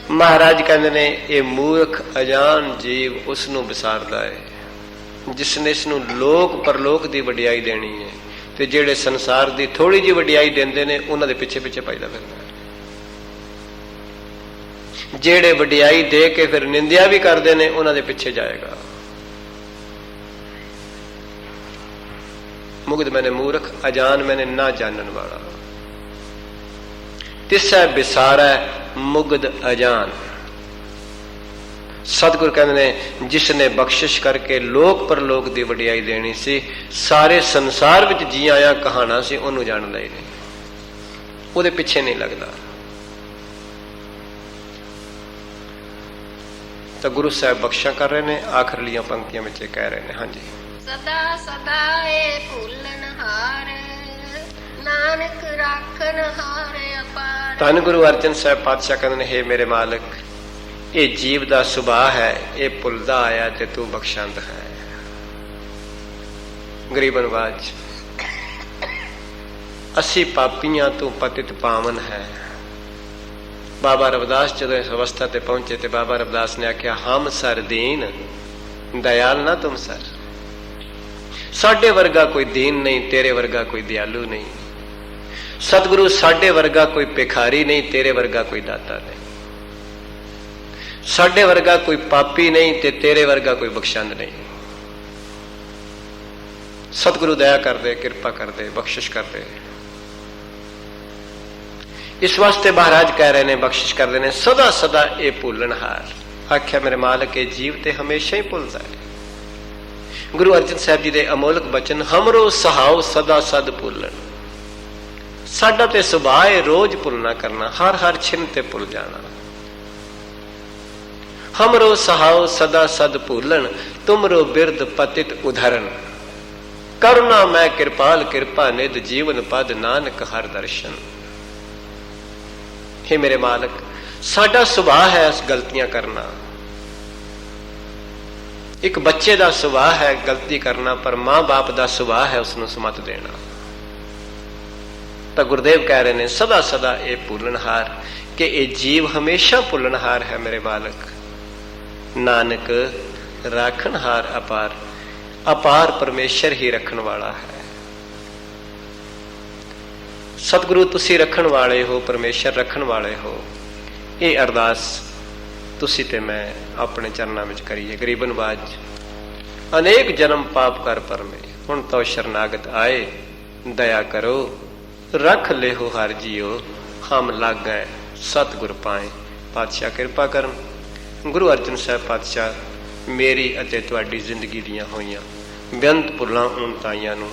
Speaker 2: ਮਹਾਰਾਜ ਕਹਿੰਦੇ ਨੇ ਇਹ ਮੂਰਖ ਅਜਾਨ ਜੀਵ ਉਸ ਨੂੰ ਵਿਸਾਰਦਾ ਹੈ ਜਿਸ ਨੇ ਇਸ ਨੂੰ ਲੋਕ ਪਰਲੋਕ ਦੀ ਵਡਿਆਈ ਦੇਣੀ ਹੈ। ਤੇ ਜਿਹੜੇ ਸੰਸਾਰ ਦੀ ਥੋੜੀ ਜਿਹੀ ਵਡਿਆਈ ਦਿੰਦੇ ਨੇ, ਉਹਨਾਂ ਦੇ ਪਿੱਛੇ ਪਿੱਛੇ ਭਜਦਾ ਫਿਰਦਾ ਹੈ। ਜਿਹੜੇ ਵਡਿਆਈ ਦੇ ਕੇ ਫਿਰ ਨਿੰਦਿਆ ਵੀ ਕਰਦੇ ਨੇ, ਉਹਨਾਂ ਦੇ ਪਿੱਛੇ ਜਾਏਗਾ। ਮੁਗਧ ਮੈਨੇ ਮੂਰਖ, ਅਜਾਨ ਮੈਨੇ ਨਾ ਜਾਣਨ ਵਾਲਾ। ਤਿਸੈ ਵਿਸਾਰੈ ਮੁਗਧ ਅਜਾਨ। ਸਤਿਗੁਰ ਕਹਿੰਦੇ ਨੇ ਜਿਸ ਨੇ ਬਖਸ਼ਿਸ਼ ਕਰਕੇ ਲੋਕ ਪਰਲੋਕ ਦੀ ਵਡਿਆਈ ਦੇਣੀ ਸੀ, ਸਾਰੇ ਸੰਸਾਰ ਵਿੱਚ ਜੀ ਆਇਆ ਕਹਾਣਾ ਸੀ, ਉਹਨੂੰ ਜਾਣਦਾ ਹੀ ਨਹੀਂ, ਉਹਦੇ ਪਿੱਛੇ ਨਹੀਂ ਲੱਗਦਾ। ਤਾਂ ਗੁਰੂ ਸਾਹਿਬ ਬਖਸ਼ਾ ਕਰ ਰਹੇ ਨੇ, ਆਖਰਲੀਆਂ ਪੰਕਤੀਆਂ ਵਿੱਚ ਇਹ ਕਹਿ ਰਹੇ ਨੇ। ਹਾਂਜੀ,
Speaker 1: ਸਦਾ ਸਦਾ ਏ ਭੁੱਲਣ ਹਾਰ, ਨਾਨਕ ਰਾਖਣ ਹਾਰ ਅਪਾਰ।
Speaker 2: ਧੰਨ ਗੁਰੂ ਅਰਜਨ ਸਾਹਿਬ ਪਾਤਸ਼ਾਹ ਕਹਿੰਦੇ ਨੇ, ਹੇ ਮੇਰੇ ਮਾਲਕ, ਇਹ ਜੀਵ ਦਾ ਸੁਭਾਅ ਹੈ, ਇਹ ਭੁੱਲਦਾ ਆਇਆ ਤੇ ਤੂੰ ਬਖਸ਼ੰਦ ਹੈ। ਗਰੀਬ ਨਵਾਜ, ਅਸੀਂ ਪਾਪੀਆਂ ਤੂੰ ਪਤਿਤ ਪਾਵਨ ਹੈ। ਬਾਬਾ ਰਵਿਦਾਸ ਜਦੋਂ ਇਸ ਅਵਸਥਾ ਤੇ ਪਹੁੰਚੇ ਤੇ ਬਾਬਾ ਰਵਿਦਾਸ ਨੇ ਆਖਿਆ, ਹਮ ਸਰ ਦੀਨ ਦਇਆਲ ਨਾ ਤੁਮ ਸਰ। ਸਾਡੇ ਵਰਗਾ ਕੋਈ ਦੀਨ ਨਹੀਂ, ਤੇਰੇ ਵਰਗਾ ਕੋਈ ਦਿਆਲੂ ਨਹੀਂ। ਸਤਿਗੁਰੂ ਸਾਡੇ ਵਰਗਾ ਕੋਈ ਭਿਖਾਰੀ ਨਹੀਂ, ਤੇਰੇ ਵਰਗਾ ਕੋਈ ਦਾਤਾ ਨਹੀਂ। ਸਾਡੇ ਵਰਗਾ ਕੋਈ ਪਾਪੀ ਨਹੀਂ ਤੇ ਤੇਰੇ ਵਰਗਾ ਕੋਈ ਬਖਸ਼ੰਦ ਨਹੀਂ। ਸਤਿਗੁਰੂ ਦਇਆ ਕਰਦੇ, ਕਿਰਪਾ ਕਰਦੇ, ਬਖਸ਼ਿਸ਼ ਕਰਦੇ। ਇਸ ਵਾਸਤੇ ਮਹਾਰਾਜ ਕਹਿ ਰਹੇ ਨੇ, ਬਖਸ਼ਿਸ਼ ਕਰਦੇ ਨੇ, ਸਦਾ ਸਦਾ ਇਹ ਭੁੱਲਣਹਾਰ। ਆਖਿਆ ਮੇਰੇ ਮਾਲਕ ਇਹ ਜੀਵ ਤੇ ਹਮੇਸ਼ਾ ਹੀ ਭੁੱਲਦਾ ਹੈ। ਗੁਰੂ ਅਰਜਨ ਸਾਹਿਬ ਜੀ ਦੇ ਅਮੋਲਕ ਬਚਨ, ਹਮਰੋ ਸਹਾਉ ਸਦਾ ਸਦ ਭੁੱਲਣ। ਸਾਡਾ ਤੇ ਸੁਭਾਅ ਹੈ ਰੋਜ਼ ਭੁੱਲਣਾ ਕਰਨਾ, ਹਰ ਹਰ ਛਿਨ ਤੇ ਭੁੱਲ ਜਾਣਾ। ਹਮਰੋ ਸਹਾਉ ਸਦਾ ਸਦ ਭੁੱਲਣ, ਤੁਮਰੋ ਬਿਰਦ ਪਤਿਤ ਉਧਰਨ। ਕਰੁਣਾ ਮੈਂ ਕਿਰਪਾਲ ਕਿਰਪਾ ਨਿਧ, ਜੀਵਨ ਪਦ ਨਾਨਕ ਹਰ ਦਰਸ਼ਨ। हे ਮੇਰੇ ਮਾਲਕ, ਸਾਡਾ ਸੁਭਾਅ ਹੈ ਗਲਤੀਆਂ ਕਰਨਾ। ਇੱਕ ਬੱਚੇ ਦਾ ਸੁਭਾਅ ਹੈ ਗਲਤੀ ਕਰਨਾ, ਪਰ ਮਾਂ-ਬਾਪ ਦਾ ਸੁਭਾਅ ਹੈ ਉਸ ਨੂੰ ਸਮਤ ਦੇਣਾ। ਤਾਂ ਗੁਰਦੇਵ ਕਹਿ ਰਹੇ ਨੇ, ਸਦਾ ਸਦਾ ਇਹ ਭੁੱਲਣਹਾਰ, ਕਿ ਇਹ ਜੀਵ ਹਮੇਸ਼ਾ ਭੁੱਲਣਹਾਰ ਹੈ ਮੇਰੇ ਮਾਲਕ। ਨਾਨਕ ਰਾਖਣਹਾਰ ਅਪਾਰ, ਅਪਾਰ ਪਰਮੇਸ਼ਰ ਹੀ ਰੱਖਣ ਵਾਲਾ ਹੈ। ਸਤਿਗੁਰੂ ਤੁਸੀਂ ਰੱਖਣ ਵਾਲੇ ਹੋ, ਪਰਮੇਸ਼ਰ ਰੱਖਣ ਵਾਲੇ ਹੋ। ਇਹ ਅਰਦਾਸ ਤੁਸੀਂ ਤੇ ਮੈਂ ਆਪਣੇ ਚਰਨਾਂ ਵਿੱਚ ਕਰੀਏ। ਗਰੀਬਨ ਬਾਜ ਅਨੇਕ ਜਨਮ ਪਾਪ ਕਰ ਪਰਮੇ, ਹੁਣ ਤੋ ਸ਼ਰਨਾਗਤ ਆਏ, ਦਇਆ ਕਰੋ ਰੱਖ ਲਿਓ ਹਰ ਜੀਓ, ਹਮ ਲਾਗੈ ਸਤਿਗੁਰ ਪਾਏ। ਪਾਤਸ਼ਾਹ ਕਿਰਪਾ ਕਰਨ। ਗੁਰੂ ਅਰਜਨ ਸਾਹਿਬ ਪਾਤਸ਼ਾਹ ਮੇਰੀ ਅਤੇ ਤੁਹਾਡੀ ਜ਼ਿੰਦਗੀ ਦੀਆਂ ਹੋਈਆਂ ਬੇਅੰਤ ਭੁੱਲਾਂ ਉਣਤਾਈਆਂ ਨੂੰ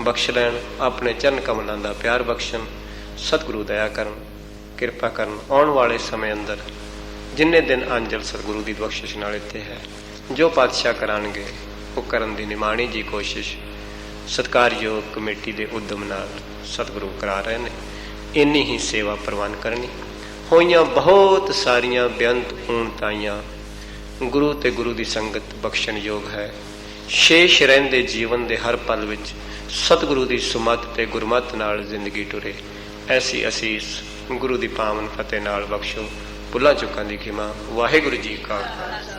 Speaker 2: ਬਖਸ਼ ਲੈਣ, ਆਪਣੇ ਚਰਨ ਕਮਲਾਂ ਦਾ ਪਿਆਰ ਬਖਸ਼ਣ। ਸਤਿਗੁਰੂ ਦਇਆ ਕਰਨ, ਕਿਰਪਾ ਕਰਨ। ਆਉਣ ਵਾਲੇ ਸਮੇਂ ਅੰਦਰ ਜਿੰਨੇ ਦਿਨ ਅੰਜਲ ਸਤਿਗੁਰੂ ਦੀ ਬਖਸ਼ਿਸ਼ ਨਾਲ ਇੱਥੇ ਹੈ, ਜੋ ਪਾਤਸ਼ਾਹ ਕਰਾਂਗੇ ਉਹ ਕਰਨ ਦੀ ਨਿਮਾਣੀ ਜੀ ਕੋਸ਼ਿਸ਼ ਸਤਿਕਾਰਯੋਗ ਕਮੇਟੀ ਦੇ ਉਦਮ ਨਾਲ ਸਤਿਗੁਰੂ ਕਰਾ ਰਹੇ ਨੇ। ਇੰਨੀ ਹੀ ਸੇਵਾ ਪ੍ਰਵਾਨ ਕਰਨੀ। ਹੋਈਆਂ ਬਹੁਤ ਸਾਰੀਆਂ ਬੇਅੰਤ ਊਣਤਾਈਆਂ ਗੁਰੂ ਤੇ ਗੁਰੂ ਦੀ ਸੰਗਤ ਬਖਸ਼ਣਯੋਗ ਹੈ। ਸ਼ੇਸ਼ ਰਹਿੰਦੇ ਜੀਵਨ ਦੇ ਹਰ ਪਲ ਵਿੱਚ ਸਤਿਗੁਰੂ ਦੀ ਸੁਮਤ ਤੇ ਗੁਰਮਤ ਨਾਲ ਜ਼ਿੰਦਗੀ ਟੁਰੇ। ਐਸੀ ਅਸੀਸ ਗੁਰੂ ਦੀ ਪਾਵਨ ਫਤਿਹ ਨਾਲ ਬਖਸ਼ੋ। ਭੁੱਲਾਂ ਚੁੱਕਾਂ ਦੀ ਖਿਮਾ। ਵਾਹਿਗੁਰੂ ਜੀ ਕਾ ਖਾਲਸਾ।